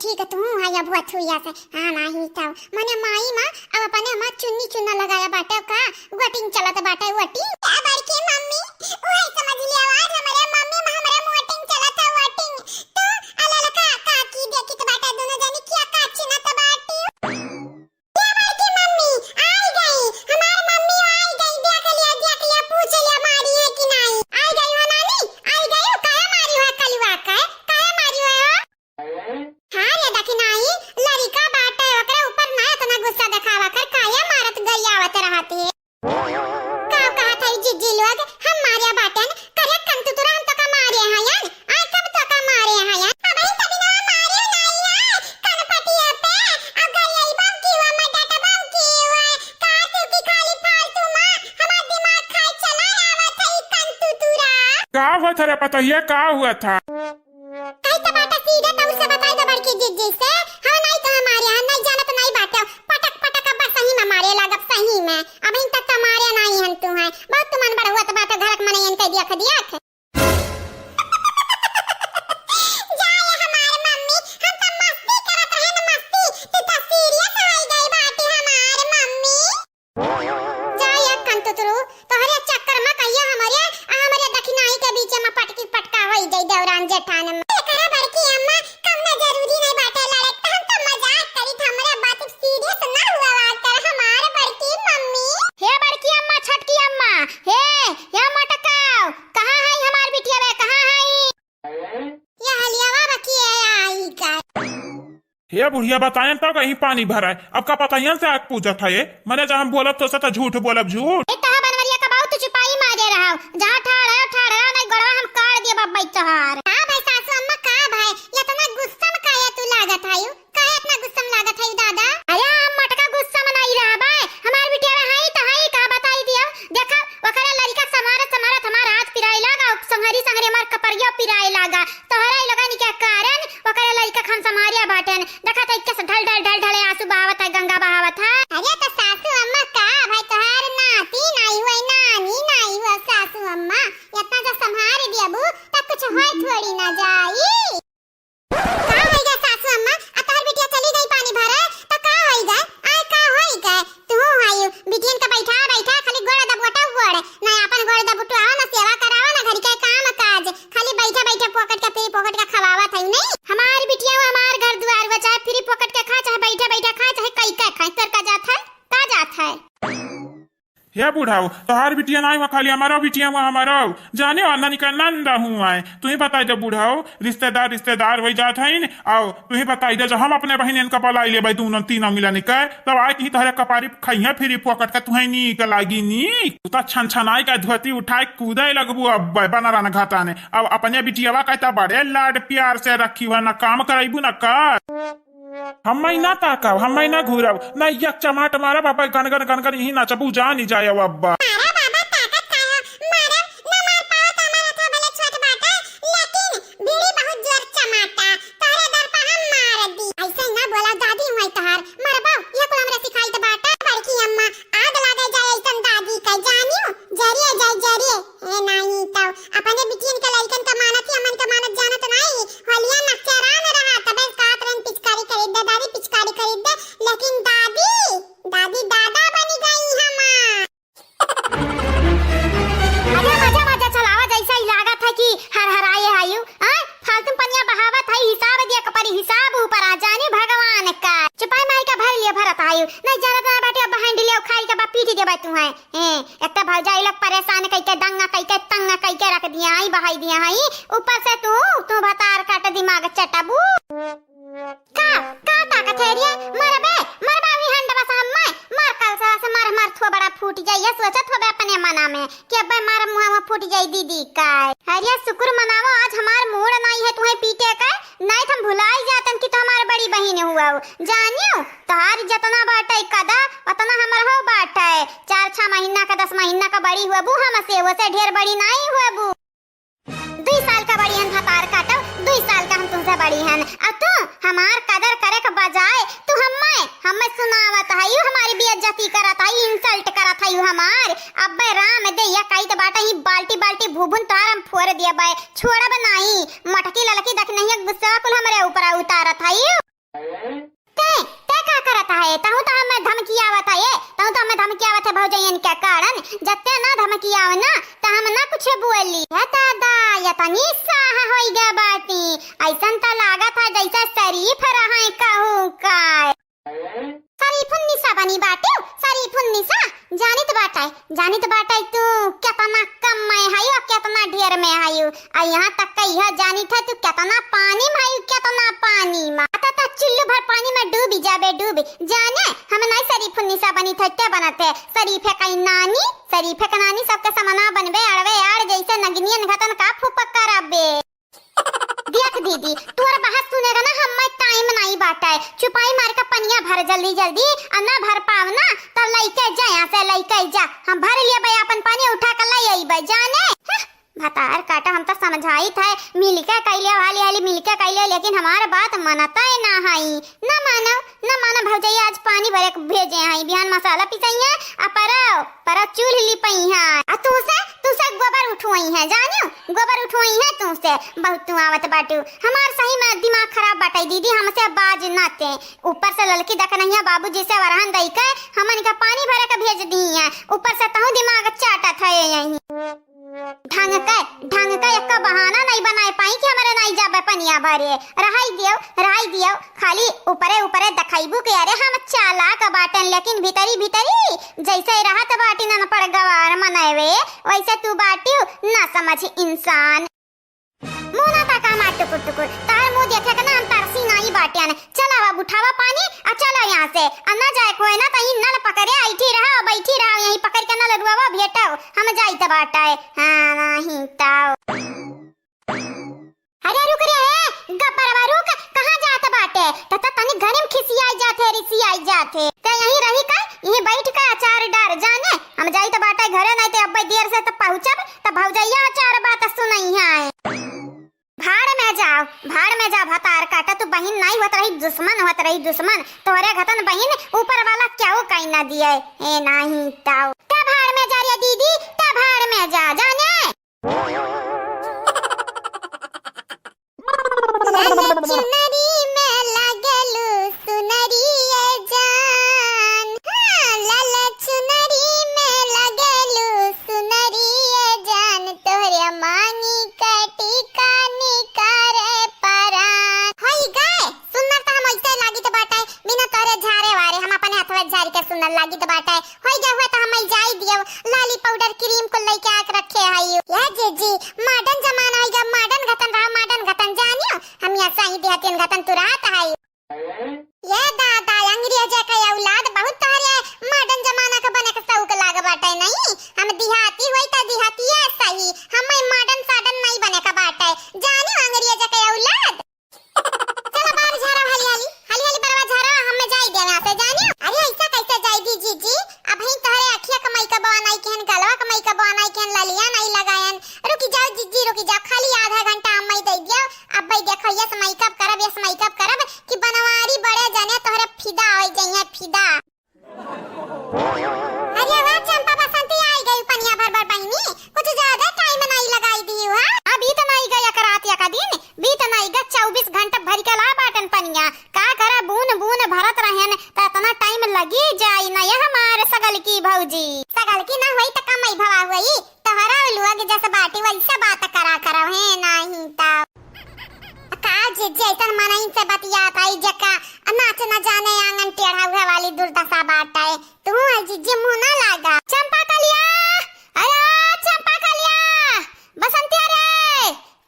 ठीक है तू हाया बहुत हुई से हां नहीं था मने माई मां अब अपने मां चुन्नी चुन्ना लगाया बाटे का वटिंग चलत बाटे वटिंग क्या बड़की मम्मी ओए समझ लिया आवाज हमारे मम्मी हमारे वटिंग चलत वटिंग तो अलल का काकी देखी तो बाटे दोनों जानी क्या काची ना तो बाटी क्या बड़की मम्मी आई गई हमारी मम्मी आई गई देख लिया पूछ लिया मारी है कि नहीं आई गई हो नानी आई गई हो काया मारी हो कलवा काया मारी हो हां रे देखी नहीं लड़का बाटे ओकरे ऊपर ना इतना गुस्सा दिखावा कर काया मारत गई आवत रहती है का कहा था जिज्जी लोग हम मारिया बाटन करे कम तू तुरंत तो का मारे हैं यार आई कब तो का मारे हैं यार अब ही तभी ना मारे नहीं है कनपटिया पे अब गई बम की हुआ मैं डाटा बम की हुआ का तू की खाली फालतू मां हमारा दिमाग खाई चला आवत है कन तू तुरा का हुआ था रे पता ये का हुआ था कई तो बाटा सीधे तो उसे बताई दो बड़की जिज्जी से हम नहीं तो हमारे यहाँ नहीं जाना तो नहीं बाटे पटक पटक अब सही में मारे लगब सही में अब इन तक तो मारे नहीं हन तू है बहुत तुमन बड़ हुआ तो बात घर के मने इनके दिया खदिया जाए हमारे मम्मी हम तो मस्ती करत रहे न मस्ती तू तो सीरियस हो गई बाटी हमारे मम्मी जाए कंतुतरू तोहरे चक्कर में कहिया हमारे दखनाई के बीच में पटकी पटका होई जाई देवरान जेठान में करा बड़की अम्मा कम ना जरूरी नहीं बाटे लड़े हम तो हे बुढ़िया बताएं तो कहीं पानी भरा है, अब का पता यहाँ से आग पूजा था ये, मैंने जहाँ बोलब तो सता झूठ बोलब झूठ। ए तहा बनवरिया का बाऊ तू चुपाई मारे रहा जहां ठाड़ा नहीं गड़वा हम काट दिए बब्बई तोहार। हां भाई सासू अम्मा का भाई इतना गुस्सा में काहे तू लागत आयु, काहे इतना गुस्सा में लागत आयु दादा? अरे हम मटका गुस्सा में नहीं रहा भाई, हमार बिटिया हाई त हाई का बताई दियो। देखा ओकरा लड़का समारा हमार हाथ पिराई लागा, संहरी हमार कपड़िया पिराई लागा, तोहरा लगानी के कारण ओकरा लड़का खन समारिया बाटन देखा त इक्के से ढल आंसू बहावत है, गंगा बहावत है। अरे तो सासू अम्मा का भाई तोहार नाती नहीं हुई, नानी नहीं हुआ सासू अम्मा, इतना जो संभाल दिया बू तब कुछ होय थोड़ी ना जाई। का होइगा सासू अम्मा, आ तोहर बिटिया चली गई पानी भरे तो का होइगा? आय का होइगा? तू आयु बिटियन का बैठा खाली गोड़ दबोटा गोड़ ना अपन गोड़ दबोटवा ना सेवा करावा ना घर के काम काज, खाली बैठा पॉकेट का खवावत है नहीं। हमार बिटिया हमार घर द्वार में चाहे फ्री पॉकेट के खा चाहे बैठा खा चाहे कई का खा, तर का जात है। हे बुढ़ाओ तोहार बिटिया नहीं हुआ, खाली हमारा बिटिया हुआ हमारा जाने वाला निका नंदा हुआ है। तू ही बताई दे बुढ़ाओ, रिश्तेदार वही जात है न, आओ तू ही बताई दे जो हम अपने बहन का पलाई ले भाई, तू तीनों मिला निकल तब आए की तोहरे कपारी खइया फिरी पॉकेट का तुहे नी के लागी नी, तू तो छनछनाई का धोती उठाए कूदे लगबू अब बना रहना घाटा ने। अब अपने बिटियावा कहता बड़े लाड प्यार से रखी हुआ ना काम कराइबू ना कर, हम ना ताकब हम ना घूरब ना यक चमाट मारा पापा गनगन यही नाचबू जान ही जाए अब्बा। मारा बाबा ताकत का है, मारा न मार पाओ तो हमारा था भले छोट बाटा, लेकिन बीड़ी बहुत जोर चमाटा तोहरे दर पर हम मार दी। ऐसे ना बोला दादी हुई तोहार मरबा, ये को हमरा सिखाई त बाटा बड़की अम्मा आग लगे जाए ऐसन दादी का जानियो जरिए ए नहीं तो अपने बिटियन के लइकन का मानत ही अमन का मानत जानत नहीं, होलिया नक्चरान रहा तबे कातरन पिचकारी खरीद दे दादी, पिचकारी खरीद दे, लेकिन दादी दादा बनी गई हमार। अरे मजा चलावा जैसा ही लागत है कि हर आयु फालतू पनिया बहावत है, हिसाब दिया कपरी हिसाब ऊपर आ जाने भगवान का। चुपाई माई का भर लिया भरत आयु नहीं जानत ना बाटे बहन लिया खाई के बा पीट दे तू है एकटा भौजाई लोग परेशान कई के दंगा कई के तंगा कई के रख दिया आई बहाई दिया है, ऊपर से तू भतार काट दिमाग चटाबू का ताकत है रे मरबे वी हंड बस हम मार कल से मार थो बड़ा फूट जाई, सोचत हो अपने मना में कि अब मार मुंह में फूट जाई दीदी का। हरिया शुक्र मनावो आज हमार मूड नहीं है तुम्हें पीटे का, नहीं हम भुलाई जातन कि तो हमार बड़ी बहन हुआ जानियो तोहार जतना बाटे कदा उतना हमर हो बाटे, 4-6 महीना का 10 महीना का बड़ी हुआ बू हमसे वो से ढेर बड़ी नहीं हुआ बू, 2 साल का बड़ी हन भतार काटो 2 साल का हम तुमसे बड़ी हन, अब तू हमार कदर करे के बजाय तू हमें सुनावत है हमारी बेइज्जती करत है, इंसल्ट करत है हमार। अब राम दे या कई तो बाटा ही बाल्टी भूभुन तार हम फोड़ दिया बे छोड़ब नहीं, मटकी ललकी देख नहीं गुस्सा कुल हमरे ऊपर उतारत है। ते का करत है तहु तो हमें धमकी आवत है, तहु तो हमें धमकी आवत है भौजयन के कारण, जत्ते ना धमकी आव ना त हम ना कुछ बोली है दादा या तनी साह होई गे बाती, ऐसन त लागत है जैसे शरीफ रहे कहू का शरीफुन निसा बनी बाटे, शरीफुन निसा जानित बाटे तू कितना कम में है और कितना ढेर में है, और यहाँ तक का यह जानित है तू कितना पानी में है, कितना पानी में आता चिल्लू भर पानी में डूबी जाबे जाने हम नहीं शरीफुन निसा बनी थे बनते शरीफे का नानी सबके समना बनबे अड़वे आड़ जैसे नगनियन घतन का फुपक कराबे। देख दीदी तोर बहस सुनेगा ना हमें टाइम नहीं बाटा है, चुपाई मार का पनिया भर जल्दी अन्ना भर पाव ना तब लइके जा यहाँ से लइके जा, हम भर लिया भाई अपन पानी उठा कर लाई आई भाई जाने भतार काटा हम तो समझाई था मिलके कैले हाली मिलके कैले, लेकिन हमारे बात मानता है ना हाई ना मानो भौजाई आज पानी भरे भेजे हाई बिहान मसाला पिसाई है आ पर चूल्ह लिपई है आ तू से गोबर उठवाई है जानियो गोबर उठवाई है तू से बहुत तू आवत बाटू, हमार सही में दिमाग खराब बाटाई दीदी हमसे बाज नाते, ऊपर से लड़की देख नहीं है बाबूजी से वरहन दई के हमन का पानी भरे के भेज दी है, ऊपर से तहु दिमाग चाटा था यही ढंग का एक बहाना नहीं बनाए पाई कि हमारे नहीं जाबे पनिया भरे, रहाई दियो खाली ऊपरे दखाइबू के अरे हम चालाक बाटन, लेकिन भीतरी जैसे रहत बाटी ना पड़ गवार मनावे वैसे तू बाटी ना समझ इंसान मुना तका मार टुकुर तार मुंह देखे के ना हम तरसी नहीं बाटिया ने। चला अब उठावा पानी और चलो यहाँ से। अन्ना जाए कोई ना कहीं नल पकड़े ऐठी रहो बैठी रहो यहीं पकड़ के नल रुआवा भेटाओ हम जाई त बाटाए। हाँ नहीं ताओ। अरे रुक रे गब्बरवा रुक कहाँ जात बाटे? तत तनी घरे में खिसियाई जाते रिसियाई जाते ते यहीं रही का यहीं बैठ के अचार डार जाने हम जाई त बाटाए घरे नहीं ते अब्बे देर से त पहुंचब त भौजैया अचार बात सुनई है। भाड़ में जाओ भतार काटा तू बहिन नहीं होत रही दुश्मन तोरे घतन बहिन ऊपर वाला क्या वो कहीं ना दिए ए नहीं ताऊ। ता भाड़ में जा रे दीदी ता भाड़ में जा जाने। चुनरी में लगलू सुनरी ए जान। हाँ लाल चुनरी में लगलू सुनरी ए जान तोरे मांगी कटी कानी करे परान। होई गए सुनर त हम ऐसे लागी त बाटाए बिना तोरे झारे वारे हम अपने हाथवा झारी के सुनर लागी त बाटाए। होई गए हुआ त हम जाई दियो लाली पाउडर क्रीम को लेके आके रखे हई या जी मॉडर्न जमाना होई ग मॉडर्न घतन जानियो हम या सही देहतिन घतन तुरात हई। ये दादा अंग्रेज के औलाद बहुत तोरे मॉडर्न जमाना के बने के शौक लाग बाटे नहीं। हम देहाती होई त देहाती है सही हम मॉडर्न साडन नहीं बने का बाटे जानियो अंग्रेज के औलाद। चलो बाहर झारा हाली बरवा झारा हम जाई देना से जानियो। अरे ऐसा कैसे जाई दी जी अब ही तोरे अखिया कमाई का बनाई केन गलवा कमाई का बनाई केन ललिया नहीं लगायन। रुकी जाओ जीजी रुकी जाओ खाली आधा घंटा हम मई दे दियो। अब भाई देखो ये मेकअप करब कि बनवारी बड़े जने तोरे फिदा होई जइए फिदा। अरे वाह चंपा बसंती आई गई पनिया भर बहिनी कुछ ज्यादा टाइम नहीं लगाई दी हुआ। अभी तो नहीं गया करात या का दिन बीत नहीं ग 24 घंटा भर के ला बाटन पनिया का करा बून भरत रहन त इतना टाइम लगी जाई ना ये हमारे सगल की भौजी। सगल की ना होई त कमई भवा होई तोहरा लोग जैसे बाटी वैसा बात करा है नहीं ता का जे जैसन मनई से बतियात आई जका नाच न जाने आंगन टेढ़ा हुआ वाली दुर्दशा बाटाए तू जीजी मुंह ना लागा। चंपा कलिया अरे चंपा कलिया बसंती अरे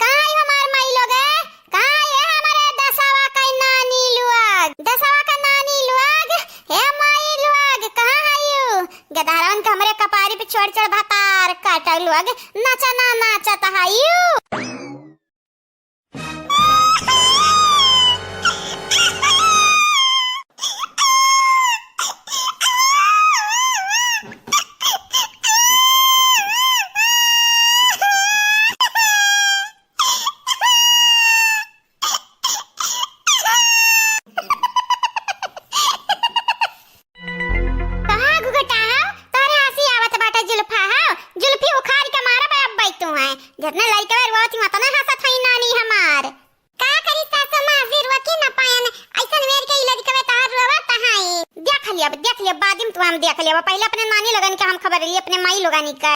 कहां है हमार माई लोग है कहां है हमारे दसावा का नानी लोग हे माई लोग कहां है यू गधारन के हमरे कपारी पे चढ़ भातार काटा लोग नाचत है यू। जितना लड़का रोती मत ना हंसत है नानी हमार का करी सासु मां फिर वकी न पायन ऐसन वेर के लड़का तार रोवत है। देख लिया बादिम तू हम देख लिया पहले अपने नानी लगन के हम खबर लिए अपने माई लोगानी का।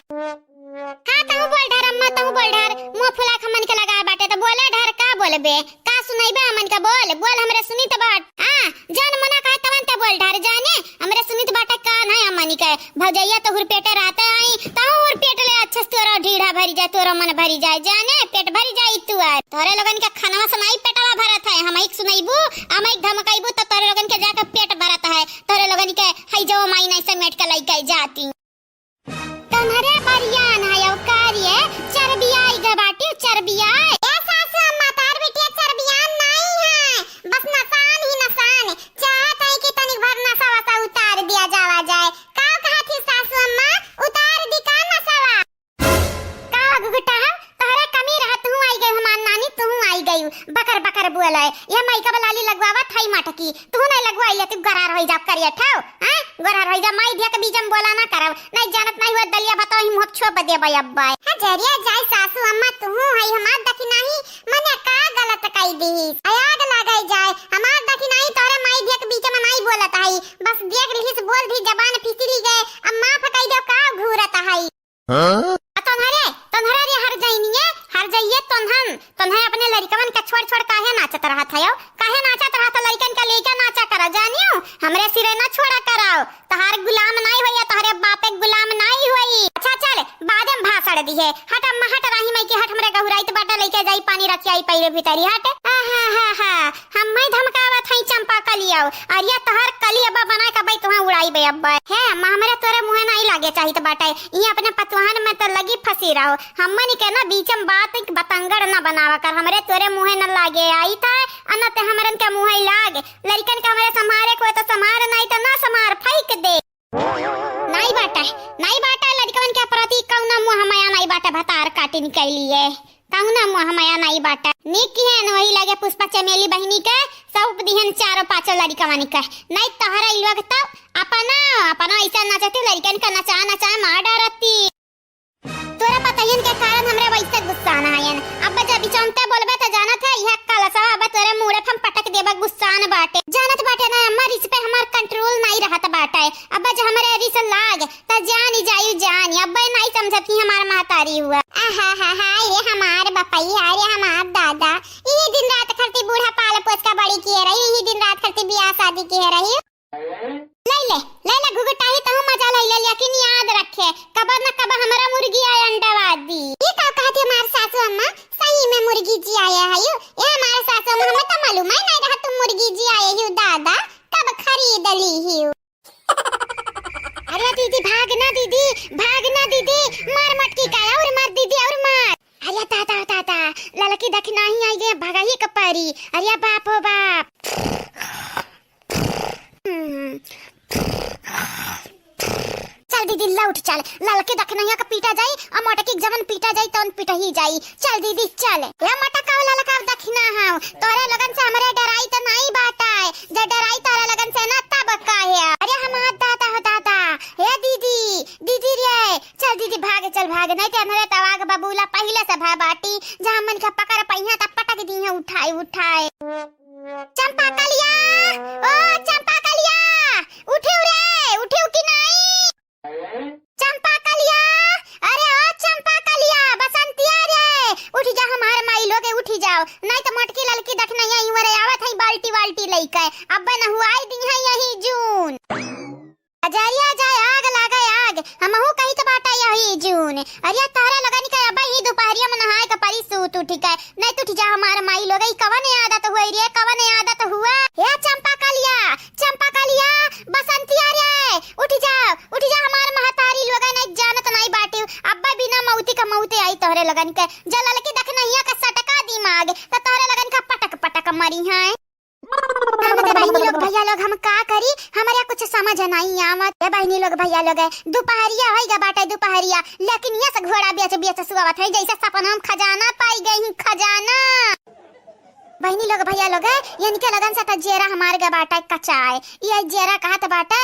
हां तू बोल ढर अम्मा तू बोल ढर मुंह फुला के मन के लगा बाटे तो बोले ढर का बोलबे का सुनाइबे मन का बोल हमरे सुनी त बाट। हां जन मना कहे तवन त बोल ढर जाने हमरे सुनी त बाटे का नहीं अम्मा नी कहे भौजैया तो हुर पेटे रहते आई ता हुर पेट ले अच्छे से तोरा ढीढ़ा भरी जाए तोरा मन भरी जाए जाने पेट भरी जाई तू आर तोरे लोगन के खाना सुनाई पेटवा भरत है हम एक सुनाइबू हम एक धमकाइबू त तोरे लोगन के जाके पेट भरत है तोरे लोगन के हई जो माई नहीं से मेट के लइका जाती तनहरे बरियान है औ कार्य चरबी आई ग बाटी चरबी आई ए सासु अम्मा तार बेटी चरबियान नहीं है बस नसान ही नसान चाहत है कि तनिक भर नसावा सा उतार दिया जावा जाए का कहा थी सासु अम्मा उतार दी का नसावा का गुगटा तोहरे कमी रहत हूं आई गई हमार नानी तू आई गई बकर बोले ये माई का लाली लगवावा थाई मटकी तू नहीं लगवाई तू गरार होई जा करिया ठाओ हां गरार होई जा माई दिया के बीजम बोला ना करब नहीं जानत नहीं हुआ दलिया बताओ ही मुंह छो दे भाई अब्बा हजरिया जाय सासू अम्मा तू हई हमार दखी नहीं मने का गलत कई दी आग लगाई जाए हमार दखी नहीं तोरे माई दिया के बीच में नहीं बोलत हई बस देख रही से बोल भी जबान फिसली गए अब माफ कई दो का घूरत हई हां तन्हरे रे हर जाइए तन्हन अपने लड़कवन के छोड़ काहे नाचत रहत हयो काहे नाचत रहत लड़कन के लेके नाचा करा जानियो हमरे सिरे ना छोड़ा कराओ तहार गुलाम नहीं होया तोहरे बापे गुलाम नहीं होई। अच्छा चल बाद में भाषण दी है हट अम्मा हट राही मई के हट हमरे गहुराई त बाटा लेके जाई पानी रखी आई पहिले भीतरी हट हम मैं धमकावत हई चंपा कलिया और ये तहर कली अब्बा बना के भाई तुहा उड़ाई बे अब्बा है हमरा तोरे मुंह नहीं लागे चाहिए तो बाटा ये अपने पतवाहन में तो लगी फंसी रहो हमनी के ना बीचम बात बतंगड़ ना बनावा कर हमरे तोरे मुंह न लागे आई था अनत हमरन के मुंह ही लागे लड़कन के हमरे संभारे को तो संभार नहीं तो ना संभार फेंक दे नहीं बाटा लड़कन के प्रति कौना मुंह हमाया नहीं बाटा भतार काटी निकलिए कौना मुंह हमाया नहीं बाटा निक की है वही लगे पुष्पा चमेली बहिनी के सब दिहन चारों पांचों लड़कवानी के नहीं तहरा ई लोग तब अपना ऐसा नचती लड़कन का नचा मार डरती तोरा पतायन के कारण हमरे वैसे गुस्सा ना आयन अब जब बिचौंते बोलबे त जानत है यह कलसा अब तोरे मुंह पे पटक देबा गुस्सा न बाटे जानत बाटे ना हमर इस पे हमार कंट्रोल नहीं रहत बाटे अब जब हमरे रिस लाग त जानी अब नहीं समझती हमार महतारी हुआ ये हमार बपई अरे हमार दादा ये दिन रात खरती बूढ़ा पाल पोस का बड़ी किए रही ये दिन रात खरती ब्याह शादी किए रही ले घुघटाही तो मजा ले लेकिन याद रखे कबर न कबर हमारा मुर्गी आया अंडा दी ये का कहती हमार सासू अम्मा सही में मुर्गी जी आया है ये हमारे सासू अम्मा हमें तो मालूम है नहीं रहा तुम मुर्गी जी आए हो दादा कब खरीद ली हो अरे दीदी भागना दीदी मार मटकी का और मार दीदी और मार अरे ताता ललकी देख नहीं आई गए भगा ही कपारी अरे बाप हो बाप चल दीदी लौट चल ललके दखनैया का पीटा जाई और मोटकी जवन पीटा जाई तवन पीटा ही जाई चल दीदी चल ये मोटका ललका दखना हां तोरे लगन से हमरे डराई तो नहीं बाटा है जे डराई तोरे लगन से ना तब का है अरे हम दादा हो दादा हे दीदी रे चल दीदी भाग नहीं ते हमरे तवाग बबूला पहले से भा बाटी जहां मन का पकड़ पहिया त पटक दी है उठाए चंपा कलिया उठियो कि नहीं चंपा कलिया अरे ओ चंपा कलिया बसंतिया रे उठ जा हमार माई लोगे उठी जाओ नहीं तो मोटकी ललकी देखना यही वरे आवत है बाल्टी लेके अब न हुआई दिन है यही जून अजरिया जाए आग लागे आग हमहु कही तो बाटा यही जून अरे तारा लगन के अब ही दोपहरिया में नहाए का परी सूत उठी के नहीं तो उठ जा हमार माई लोगे कवन आदत हुई रे कवन आदत हुआ हे चंपा कलिया बसंतिया रे उठ जा हमार महतारी लोगे नहीं जानत नहीं बाटी अब्बा बिना मौती का मौते आई तोहरे लगन के जलल के देखनैया का सटका दिमाग त तोहरे लगन का पटक मरी है बहनी लोग भैया लोग हम का करी हमारे कुछ समझ नहीं आवत ए बहनी लोग भैया लोग दोपहरिया होइगा बाटे दोपहरिया लेकिन ये से घोड़ा बेच सुआवत है जैसे सपना हम खजाना पाई गई खजाना बहनी लोग भैया लोग इनके लगन से जेरा हमारे गा बाटा कचाए ये जेरा कहत बाटा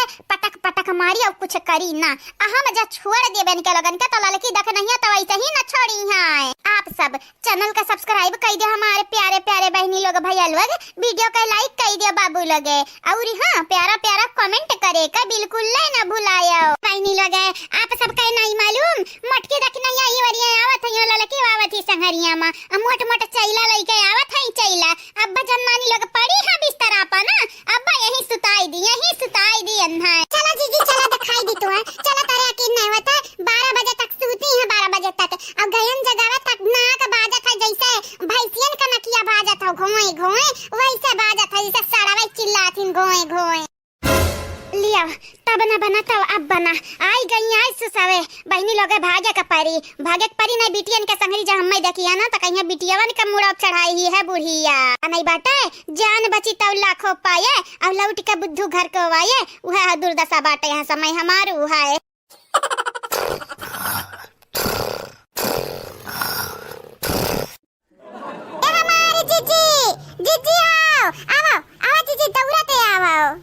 पटक मारी और कुछ करी ना हम जा छोड़ दे इनके लगन के तो ललकी देख नहीं तो वैसे ही ना छोड़ी है आप सब चैनल का सब्सक्राइब कर दियो हमारे प्यारे बहनी लोग भैया लोग वीडियो को लाइक कर दियो बाबू लोग और हां प्यारा कमेंट करे का बिल्कुल ना भुलायो बहनी लोग आप सब का नहीं मालूम मटकी देख नहीं आई वरिया आवत है ललकी आवत ही संगरिया में मोट चैला लेके आवत है चैला अब्बा जन्मानी लोग पड़ी है बिस्तर आपा ना अब्बा यही सुताई दी अन्हा चला जीजी चला दिखाई दी तो है चला तारे यकीन नहीं होता 12 बजे तक सूती है 12 बजे तक अब गयन जगावा तक नाक बाजा था जैसे भैंसियन का नकिया बाजा था घोए वैसे बाजा था जैसे सड़ावे चिल्लाथिन घोए लिया तब न बना तो अब बना आई सुसावे बहनी लोगे भागे का परी नहीं बिटियन के संगरी जब हम्मे देखिया ना तो कहीं बिटियावन का मुड़ा चढ़ाई ही है बुढ़िया नहीं बाटे जान बची तो लाखों पाए और लौट के बुद्धू घर को आए वह दुर्दशा बाटे यहाँ समय हमारू है जीजी आओ जीजी दौड़ते आओ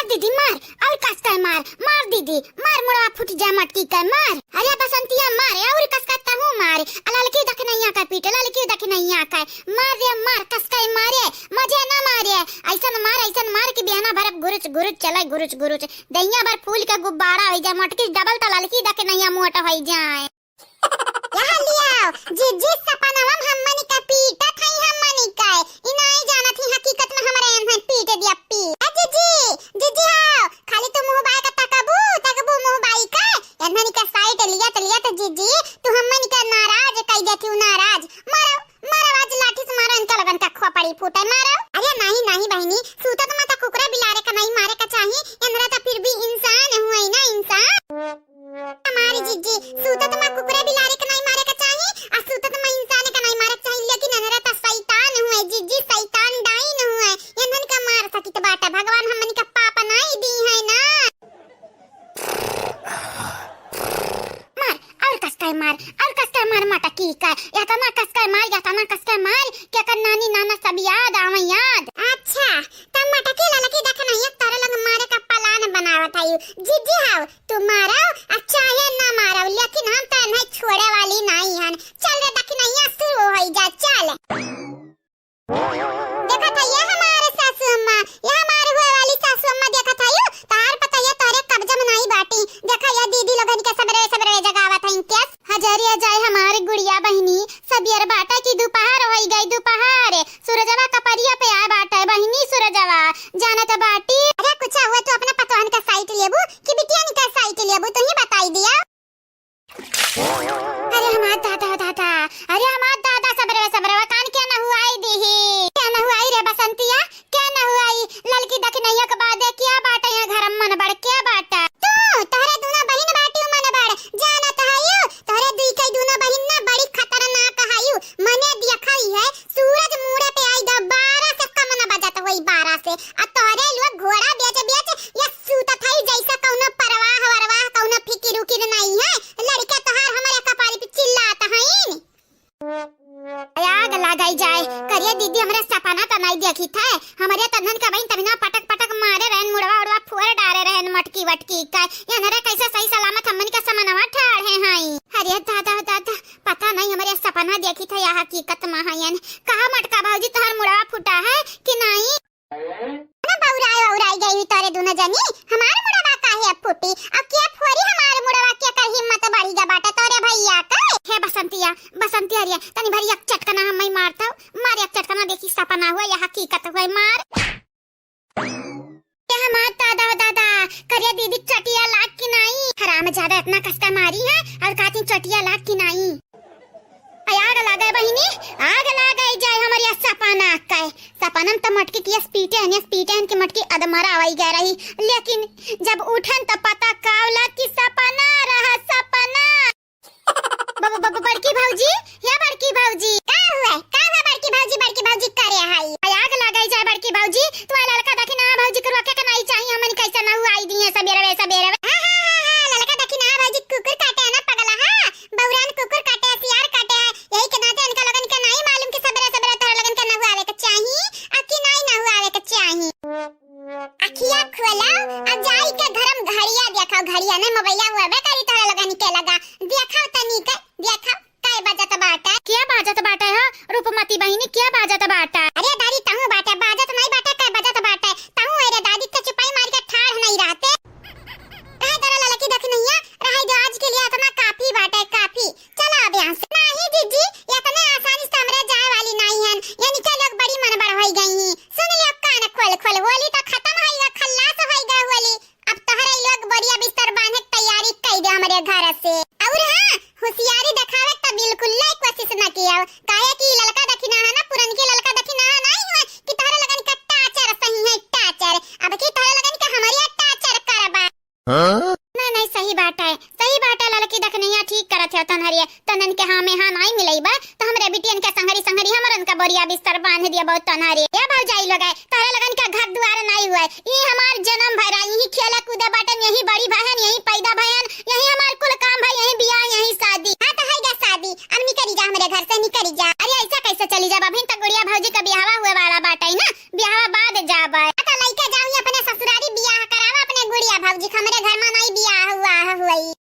दीदी मार और कसका मार दीदी मार मुड़ा फुट जा मटकी का मार अरे बसंतिया मार और कसका हूं मार ललकी देख नहीं का पीट ललकी देख नहीं का मार कसका मारे मजे ना मारे ऐसा मार के बिहाना भर गुरुच चला गुरुच दैया भर फूल का गुब्बारा हो जाए मटकी डबल तो ललकी देख नहीं मोटा हो जाए यहाँ लिया जीजी सपनावा हमनी का पीटा थई हमनी का इनाई जाना थी हकीकत में हमारे यहाँ पीट दिया जीजी आओ खाली तो मुंह बाई का तकबू मुंह बाई का हमनी का साइड लिया तो जीजी तू हमनी का नाराज कई दे तू नाराज फूटा मारो। अरे नहीं नहीं बहनी, सूता तो मत कुकरा बिलारे का नहीं मारे का चाहिए, इनरा तो फिर भी इंसान हुए ना इंसान। हमारी जीजी सूता तो मत कुकरा बिलारे का नहीं मारे का चाहिए, और सूता तो मत इंसान का नहीं मारे का चाहिए, लेकिन इनरा तो शैतान हुए जीजी, शैतान डाइन हुए, इनन का मार सकी तो बाटा भगवान हमन का पाप नहीं दी है ना। मार और कसकर मार मटकी का, या तो ना कसकर मार या तो ना कसकर मार, क्या कर नानी नाना सब याद आवे याद। अच्छा तब मटकी ललकी देख नहीं तारे लोग मारे का प्लान बनावत है जीजी। हाउ तू मारो अच्छा है ना मारो, लेकिन हम तो नहीं छोड़े वाली नहीं हन। चल रे देख नहीं शुरू हो जा चल। देखा था ये हमारे सासू अम्मा, ये हमारे हुए वाली सासू अम्मा देखा था यू तार पता ये तोरे कब्जा में नहीं बाटी। देखा ये दीदी लोगन के सबरे सबरे जगावत है केस हजारिया जाए हमारी गुड़िया बहनी सबियर बाटा की दोपहर हो गई दोपहर, सूरजवा कपरिया पे आ बाटा है बहनी सूरजवा जाना तो बाटी। अरे कुछ हुआ तो अपना पतवान का साइट लेबू कि बिटिया का साइट लेबू तो ही बताई दिया। अरे हमार दादा दादा, अरे हमार दादा सबरे सबरे कान क्या न हुआ आई दी, क्या न हुआ रे बसंतिया, क्या न हुआ ललकी दख नहीं के बाद क्या बाटा ये घर मन बड़ क्या बाटा तू तारे दोनों बहन बाटी मन बड़ जाना तो है तारे दुई कई दोनों बहन ना बड़ी खतरनाक है। मने देखई है सूरज मुड़े पे आई 12 से कम न बजत होई 12 से, आ तारे लोग घोड़ा बेच बेच या सूता थाई जैसा कौनो परवाह वरवाह कौनो फिकिर उकिर नहीं है। लड़का तोहार हमारे कपारी पे चिल्लाता है आग लगाई जाए करिए दीदी हमारे सपना तो नहीं देखी था, हमारे तनन का बहन तबिना पटक पटक मारे रहन मुड़वा उड़वा फुर डारे रहन मटकी वटकी का, ये नरे कैसे सही सलामत हमन का समनवा ठाड़ है हाई। अरे दादा दादा पता नहीं हमारे सपना देखी था या हकीकत में है कहा मटका भाऊजी तोहर मुड़वा फूटा है कि नहीं ना बौराई गई तारे दोनों जनी हमार मुड़वा काहे अब फूटी, अब क्या फोरी हमार मुड़वा के कर हिम्मत बढ़ी जा बाटा तोरे भैया का हे बसंतिया बसंतिया रे तनी भरी एक चटकना हम ही मारता मार एक चटकना देखी सपना हुआ या हकीकत हुआ मार। क्या हमार दादा दादा करिए दीदी चटिया लाग की नहीं, हराम ज्यादा इतना कसका मारी है और कहती चटिया लाग की नहीं। आग लगा बहिनी आग लगा जाए हमारी सपना का, सपनम तो मटकी की स्पीटेन की मटकी अदमरा आई गई रही, लेकिन जब उठन तो पता कावला की सपना रहा सपना। बड़की भौजी या बड़की भौजी का हुआ बड़की भौजी करे हाई आग लगाई जाए बड़की भौजी तुम्हारा लड़का देखी ना भौजी करवा के नहीं चाहिए हमन कैसे ना हुआ आई दिए सबेरे हां लड़का देखी ना भौजी कुकुर काटे ना पगला हां बौरान कुकुर काटे सियार काटे यही के नाते इनका लगन का नहीं मालूम कि सबेरे सबेरे तोहर लगन का ना हुआ आवे के चाहिए अकी नहीं ना हुआ आवे के चाहिए। अखिया खोलाओ अब जाई के घरम घड़िया देखो घड़िया ना मोबाइल हुआ बे करी तोहर लगन के लगा देखो तनी का देखो काय बाजत बाटा क्या बाजत बाटा है रूपमती बहिनी क्या बाजत बाटा। अरे दादी ताहू बाटा बाजत नहीं बाटा काय बाजत बाटा ताहू अरे दादी तो चुपाई मार के ठाड़ नहीं रहते कहे तेरा लड़की देख नहीं है रही जो आज के लिए इतना काफी बाटा काफी। चलो अब यहां से नहीं जीजी ये इतने आसानी से हमरे जाए वाली नहीं है, यानी के लोग बड़ी मन बड़ होई गई हैं। सुन लियो कान खोल खोल होली तो खत्म होई गा खल्लास होई गा होली, अब तोहरे लोग बढ़िया बिस्तर बांधे की तैयारी कर दे हमरे घर से। और हां होशियारी दिखावे त बिल्कुल नहीं कोशिश न किया काहे कि लड़का दखिना है ना पुरन के लड़का दखिना नहीं हुआ कि तोहरे लगन का टाचर सही है टाचर, अब की तोहरे लगन का हमारी टाचर करबा नहीं सही बात है लड़की दखनिया ठीक करत है तनहरिया तनन के हां में हां नहीं मिलई बा तो हमरे बिटियन के संहरी हमरन का बोरिया बिस्तर बांध दिया बहुत तनहरी या भौजाई लगाए तोहरे लगन का घर द्वार नहीं हुआ ये हमार जन्म भरा यही खेला कूदा बाटन यही बड़ी बहन यही पैदा बहन यही हमार कुल काम भाई यही बियाह यही शादी। हां तो है जा शादी अब निकली जा हमरे घर से निकली जा। अरे ऐसा कैसे चली जा अभी तक गुड़िया भौजी का बियाह हुए वाला बाटई ना बियाह बाद जाबे तो लइका जाऊं अपने ससुरारी बियाह करावा अपने गुड़िया भौजी हमरे घर में नहीं बियाह हुआ हुई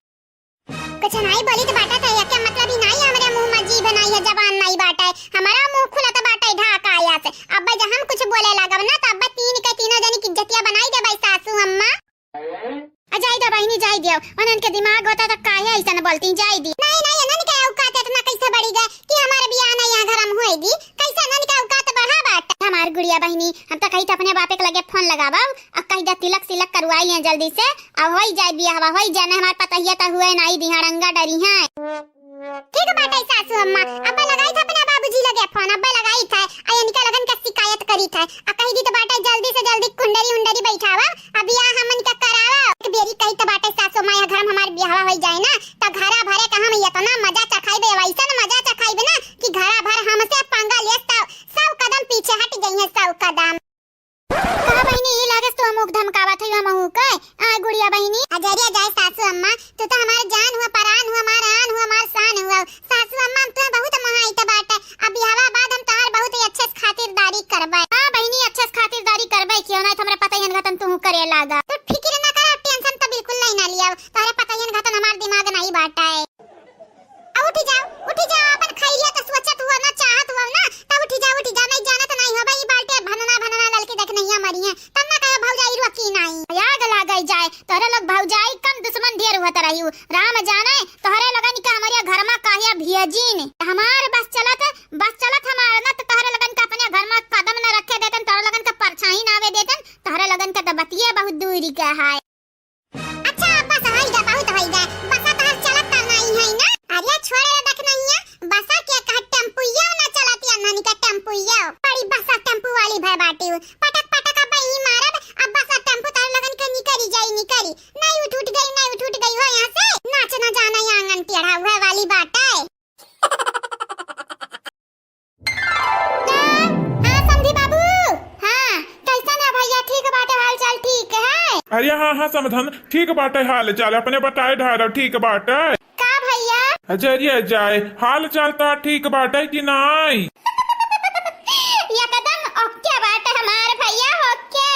कुछ नहीं बोली तो बाटा था क्या मतलब ही नहीं हमारे मुंह में जीभ नहीं है जबान नहीं बाटा है हमारा मुंह खुला तो बाटा है ढाका आया से। अब जब हम कुछ बोले लगब ना तो अब तीन के तीनों जनी की इज्जतिया बनाई दे भाई सासू अम्मा जाई दो बहनी जाई दियो उनन के दिमाग होता तो काहे ऐसा न बोलती जाई दी नहीं उनन के औकात इतना कैसे बढ़ी गए कि हमारे बियाह नहीं यहां घर हम होएगी कैसे उनन के औकात बढ़ा बाटा हमार गुड़िया बहनी हम तो कहीं तो अपने बापे के लगे फोन लगाबो अब कहीं दा तिलक सिलक करवाई ले जल्दी से अब होई जाए बियाह होई जाने हमार पता ही तो हुए नहीं दिहाड़ंगा डरी है। ठीक बात है सासू अम्मा अब लगाई था अपने बाबूजी लगे फोन अब लगाई था आ इनका लगन का शिकायत हमार बस चलत हमार ना तो तहरे लगन का अपने घर में कदम न रखे देतन, तहरे लगन का परछाई ना आवे देतन, तहरे लगन का तो बतिया बहुत दूरी का है। अच्छा बस हई जा बहुत हई जा, बसा तहर चलत त नहीं है ना। अरे छोड़े देख नहीं है बसा क्या कह टेम्पुया ना चलती अन्नानी का टेम्पुया बड़ी बसा टेम्पू वाली भाई बाटी पटक पटक अब ही मारब। अब बसा टेम्पू तार लगन के निकरी जाई निकरी नहीं उठ गई हो यहां से नाच ना जाना ये आंगन टेढ़ा हुआ वाली बात है। हां समधी बाबू, हां कैसन है भैया, ठीक बाटे, हाल चाल ठीक है? अरे हाँ समधन ठीक बाटे, हाल चाल अपने बताए ढारो ठीक बाटे का भैया? अजरिया जाए हाल चाल तो ठीक बाटे कि नहीं? एकदम ओके बात है हमारे भैया, ओके।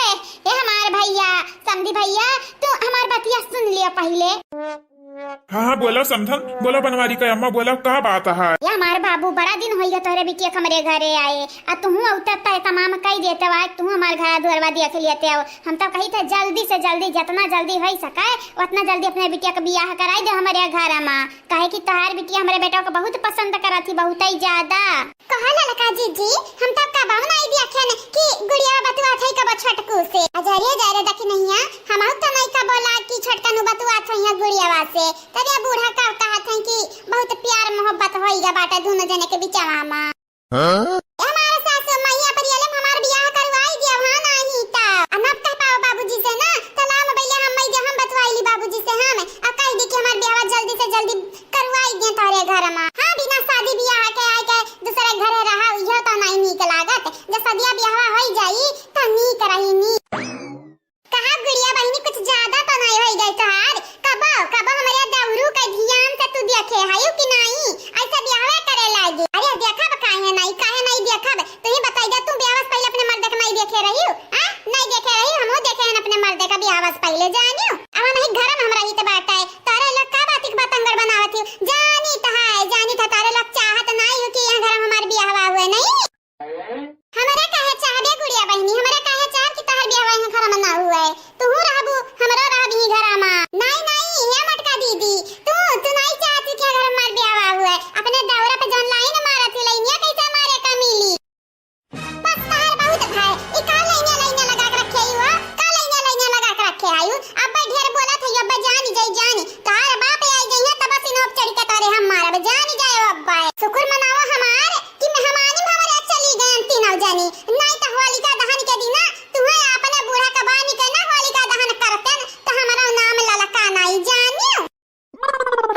ये हमारे भैया समधी भैया, तू हमार बतिया सुन लिया पहले। हाँ बोलो समधन, बोलो बनवारी का अम्मा, बोलो क्या बात है? ये हमारे बाबू बड़ा दिन हो गया तोरे बिटिया हमरे घरे आए आ तू उतरता है तमाम कई देते वा तू हमारे घर दुआरवा देख लेते हो। हम तो कही थे जल्दी से जल्दी जितना जल्दी हो सके उतना जल्दी अपने बिटिया का बियाह कराई दे हमारे घर में, काहे कि तोहार बिटिया हमारे बेटा को बहुत पसंद करा थी, बहुत ही ज्यादा। कहला लका जी हम तब का बावन आई दिया खेन कि गुड़िया बतुआ थई का छटकू से अजरिया जारे देखी नहीं है हम तो नहीं का बोला कि छटकनु बतुआ थई है गुड़िया से, तब बूढ़ा का कहत है कि बहुत प्यार मोहब्बत होइगा बाटा दोनों जने के बीचवा में। हमारे सासु मैया परियले हमार बियाह करवाई दिया वहां नहीं ता अनब कह पाओ बाबूजी से ना तलाम भैया हम मई हम बतवाईली बाबूजी से हम आ कह दी कि हमार बियाह जल्दी से जल्दी करवाई दे तोरे घर में। हां बिना शादी बियाह के आए के दूसरे घरे रहा इहो तो नहीं नीक लागत, जब सदिया बियाह होई जाई त नीक रही नी। कहा गुड़िया बहनी कुछ ज्यादा तो नहीं होई गई तोहार, कब हमारे दौरू का ध्यान से तू देखे हायो कि नहीं ऐसा बियाह करे लागे? अरे देखब काहे नहीं देखब, तू ही बताई दे तू बियाह से पहले अपने मर्द के नहीं देखे रही हो? हां नहीं देखे रही, हमहु देखे हैं अपने मर्द का बियाह से पहले जानियो। अब नहीं घर में हम रही त बात है तारे लोग का बात के बतंगर बनावत हो जानी था तारे लोग चाहत नहीं हो कि यहां घर में हमार बियाह हुए नहीं। हमारे काहे चाहबे गुड़िया बहनी, हमारे काहे चाह कि तोहर बियाह यहां घर में ना हुए, तू रहबू हमरो रहबी घर में। नहीं ये मटका दीदी तू नहीं चाहती कि घर में हमार बियाह हुए, अपने दौरा पे जौन लाइन मारत लाइनिया कैसे मारे का मिली? बस तार बहुत भाई ई का लाइने लगा के रखे हो, का लाइने लगा के रखे आयु। अब ढेर बोलत है अब जानी तार बाप आई गई है तब सिनोप चढ़ के तारे हम मारब जानी जाए। अब शुक्र मनाओ हमार कि मेहमानी हमारे चली गए तीनों जानी, नहीं तो होलिका दहन के दिन तुम्हें अपने बूढ़ा का बानी के ना होलिका दहन करते तो हमारा नाम ललका नहीं जानियो।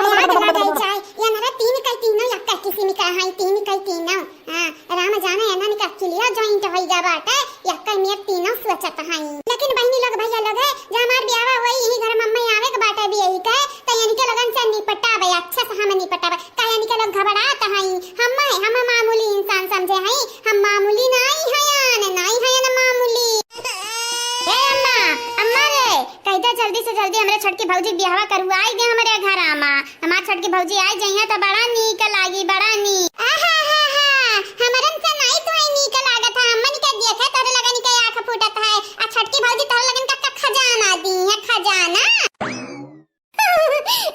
याद लगा जाए या मेरा तीनों या किसी में कहा है तीनों हां राम जाने या ना निका क्लियर जॉइंट होई जा बाटे या में तीनों सोचत है। लेकिन बहनी लोग भैया लोग है जब हमार ब्याह होई यही घर मम्मा आवे के बाटे भी यही कहे त यानी के लगन से निपटावे अच्छा से हम निपटावे का यानी के लोग घबरात है। हम मामूली इंसान समझे हैं, हम मामूली नहीं है ना मामूली। ए अम्मा रे कहता जल्दी से जल्दी हमरे छोटकी भौजी बियाह करवाई दे हमरे घर आमा, हमार छोटकी भौजी आई जइया त बड़ा नीक लागी बड़ा नी। हमरन से नहीं तो नीक लागत है, अम्मा के देखे तोरे लगन के आंख फूटत है आ छोटकी भौजी तोरे लगन का खजाना दी है खजाना।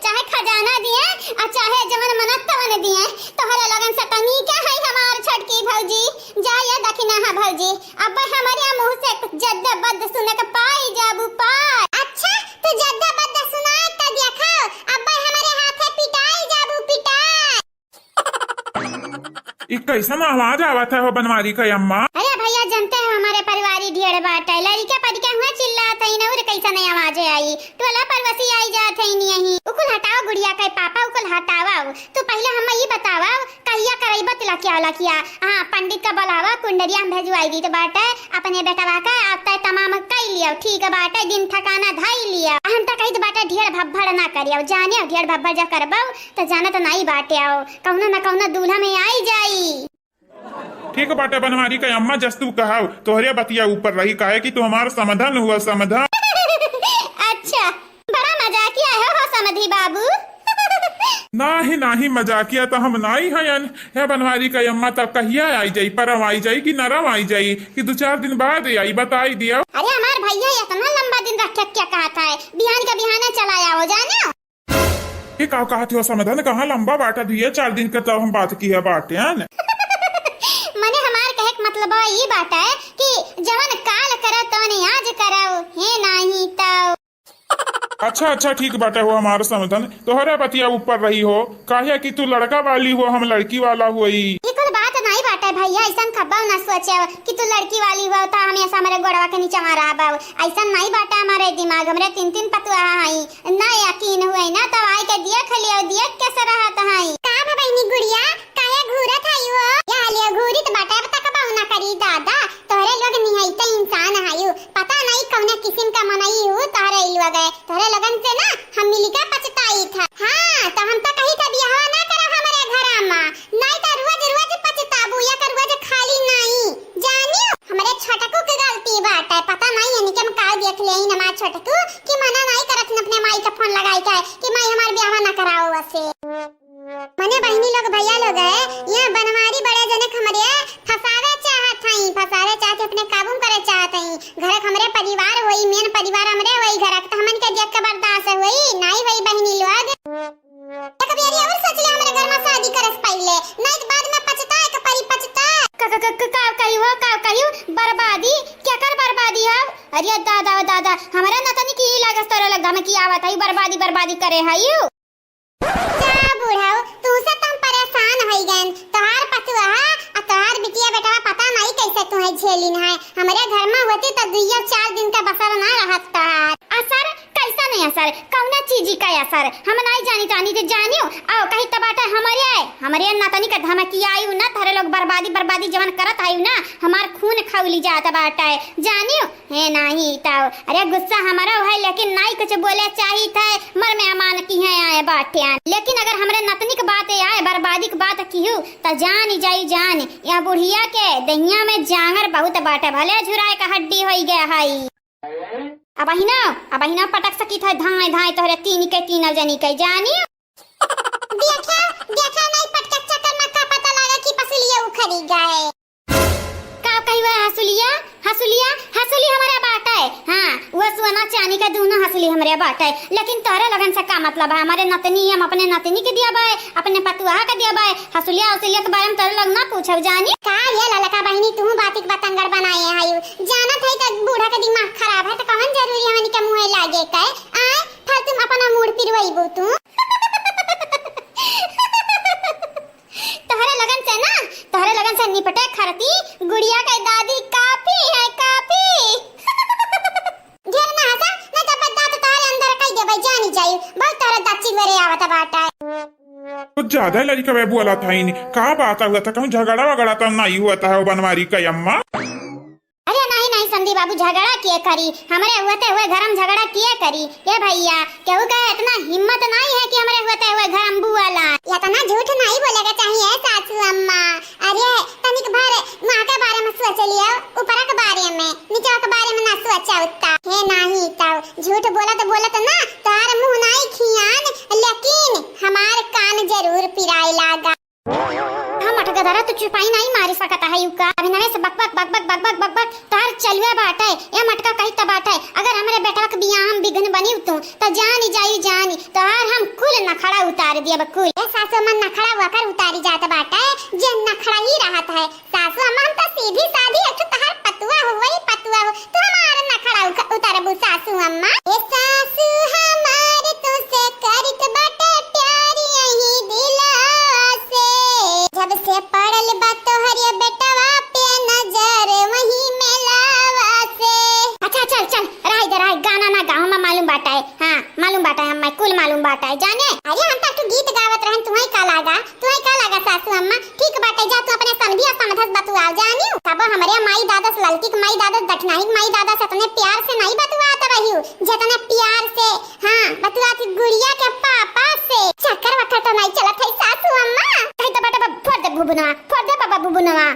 चाहे खजाना दिए और चाहे जवन मनत तवन दिए तोहरे लगन से तनी के है हमार छोटकी भौजी जाए दखिना है भौजी। अब हमारे मुंह से जद्दा बद सुने के पाई जाबू पार। अच्छा तू जद्दा बद सुनाए त देखो अब हमारे हाथे पिटाई जाबू पिटाई। ये कैसा आवाज आवत है हो बनवारी का अम्मा? अरे भैया जानते हैं हमारे परिवारी ढेर बाटे लड़का पड़का हुआ चिल्लात है ना और कैसा नहीं आवाज आई टोला परवसी आई जात है नहीं। उकुल हटाओ गुड़िया के पापा उकुल हटाओ, तो पहले हम ये बतावा कहिया करैबा तिला क्या हां पंडित का बुलावा कुंडरिया हम भेजवाई दी तो बाटे अपने बेटवा का अब तक तमाम कई लियो ठीक बाटे दिन ठकाना धाई लिया। हम त कहित बाटे ढेर भब्बड़ ना करियो जाने ढेर भब्बड़ जा करबो तो जाना तो नहीं बाटे आओ कौनो ना कौनो दूल्हा में आई जाई। ठीक बाटे बनवारी का अम्मा जस्तु कहाओ तोहरे बतिया ऊपर रही काहे कि तू हमारा समाधान हुआ समाधान। अच्छा बड़ा मजाकिया हो समधी बाबू। नहीं मजाकिया तो हम नहीं है बनवारी का अम्मा तब कहिया आई जाई परम आई जाई कि नरम आई जाई कि 2-4 दिन बाद आई बताई दिया। अरे हमार भैया इतना लंबा दिन रख क्या कहा था बिहान का बिहाना चलाया हो जाने ये का कहा थी समाधान कहाँ लंबा बाटा दिया 4 दिन का तब हम बात की है बाटे है न मने हमार कहे के मतलब ये बात है कि जवन काल करा तो ने आज कराओ हे नहीं तो अच्छा अच्छा ठीक बाटे हो हमारा समाधान तोहरा बतिया ऊपर रही हो काहे कि तू लड़का वाली हो हम लड़की वाला हुई ये कोई बात नहीं बाटे भैया ऐसा खब्बा ना सोचे कि तू लड़की वाली हो तो हमेशा हमारे गोड़वा के नीचे रहा बाऊ ऐसा नहीं बाटे हमारे दिमाग हमरे 3 पतुआ हई ना यकीन हुई ना तो आई के दिया खलियो दिया कैसे रहत हई का है बहनी गुड़िया काहे घूरत हई हो या लियो घूरित बाटे अब तक बाऊ ना करी दादा तोरे लोग निहैते इंसान हई पता नहीं कौने किस्म का मनई हो तोरे इलवा गए तोरे लगन से ना हम मिली का पछताई था हां तो हम तो कहीं था बियाह ना करा हमारे घर में नहीं तो रोज रोज पछताबू या कर रोज खाली नहीं जानियो हमारे छोटकू की गलती बात है पता नहीं है निकम का देख ले ही ना छोटकू कि मना नहीं करत न अपने माई का फोन लगाई था कि माई हमार बियाह ना कराओ वसे मने बहनी लोग भैया लोग है यहां बनवारी बड़े जने हमरे फसावे चाहत अपने काबू करे चाहत हई घर हमरे परिवार होई मेन परिवार हमरे होई घर त हमन के देख के बर्दाश्त होई नहीं होई बहनी लोग एक बेरी और सोच ले हमरे घर में शादी करस पहले नहीं तो बाद में पछताए के परी पछता का कहियो बर्बादी क्या कर बर्बादी है अरे दादा हमरा न तनी की लागस तोरे लगा में की आवत हई बर्बादी करे हई क्या बुढ़ाओ तू से तुम परेशान होई गन तोहार पतुआ आ तोहार बिटिया बेटा पता नहीं कैसे तुम्हें झेलिन है हमारे घर में होती तो 2-4 दिन का बसर ना रहत तोहार असर कैसा नहीं असर कौना चीज का असर हम नहीं जानी तो जानियो आओ कहीं तबाटा हमारे नातनी का धमकी आयु ना थारे लोग बर्बादी जवन करत आयु ना हमार खून खौली जात बाटा है जानियो हे नहीं तो अरे गुस्सा हमारा है लेकिन नहीं कुछ बोले चाहिए था मर में अमान की है आए बाटे लेकिन अगर हमरे नतनी की बात आए बर्बादी की बात किहू त जान जान या बुढ़िया के दहिया में जांगर बहुत बाटे भले झुराए का हड्डी होई गया हई अब हिना पटक सकी था धाय तोहरे 3 जनी के जानी देखा नहीं पटक चक्कर में का पता लगा कि पसलिया उखड़ी गए का कहिवा हसुलिया हमारा बाटा है हां वो सोना चांदी का दोनों हसुली हमारे बाटा है लेकिन तोरे लगन से का मतलब है हमारे नतनी हम अपने नतनी के दिया बाय अपने पतुआ के दिया बाय हसुलिया के बारे में तोरे लोग ना पूछब जानी का ये ललका बहनी तू बातिक बतंगर बनाए आयु जानत है त बूढ़ा का दिमाग खराब है त कौन जरूरी हमनी के मुंह लागे के आय फिर तुम अपना मूड पिरवाइबू तू तोहरे लगन से निपटे खरती गुड़िया के दादी काफी है घेर ना हसा न जब दांत तोहरे अंदर कई देबे जानी जाई बहुत तोहरे दच्ची मेरे आवत बाटा कुछ ज्यादा लड़का बेबू वाला था ही का बात हुआ था कहूँ झगड़ा तो नहीं हुआ था बनवारी का अम्मा अरे नहीं संदीप बाबू झगड़ा किए करी हमारे होते हुए घर में झगड़ा किए करी ये भैया केहू का इतना हिम्मत नहीं है कि हमारे होते हुए घर में बुआला या तना झूठ नहीं बोलेगा चाहिए सासू अम्मा अरे तनिक भर मां के बारे में सोच लियो ऊपर के बारे में नीचे के बारे में ना सोचा उतना हे नहीं तो झूठ बोलत ना तार मुंह नहीं खियान लेकिन हमार कान जरूर पिराए लागा हम अटगदारा तो चुपाई नहीं मारी सकता है युका अभी नवे से बक तार चलवे बाटे ये मटका कहीं तबाटे अगर हमारे बेटा के बियाह हम बिघन बनी तो जानी तार हम कुल नखड़ा उतार दिया बकुल ए सासू मन नखड़ा वकर उतारी जात बाटे जे नखड़ा ही रहत है सासू मन तो सीधी सादी अच्छु तार पतुआ हो तो हमार नखड़ा उतारबू सासू अम्मा ए सासू हमार तुसे करत बाटे प्यार यही दिला से जब से पड़ल बा तोहरे बेटवा पे नजर वही में लावा से अच्छा चल राय गाना ना गाँव में मालूम बाटा है हाँ मालूम बाटा है हमें कुल मालूम बाटा है जाने अरे हम तक गीत गावत रहन तुम्हें का लागा सासू अम्मा ठीक बाटे जा तू अपने समझिया समझस बतुआ जानी तब हमारे माई दादा ललकी के माई दादा दठनाई माई दादा से इतने प्यार से नहीं बतुआत रही जितने प्यार से हाँ बतुआती गुड़िया के पापा से चक्कर वक्कर तो नहीं चलत है सासू अम्मा कहीं तो बेटा फोड़ दे बाबा बुबुनवा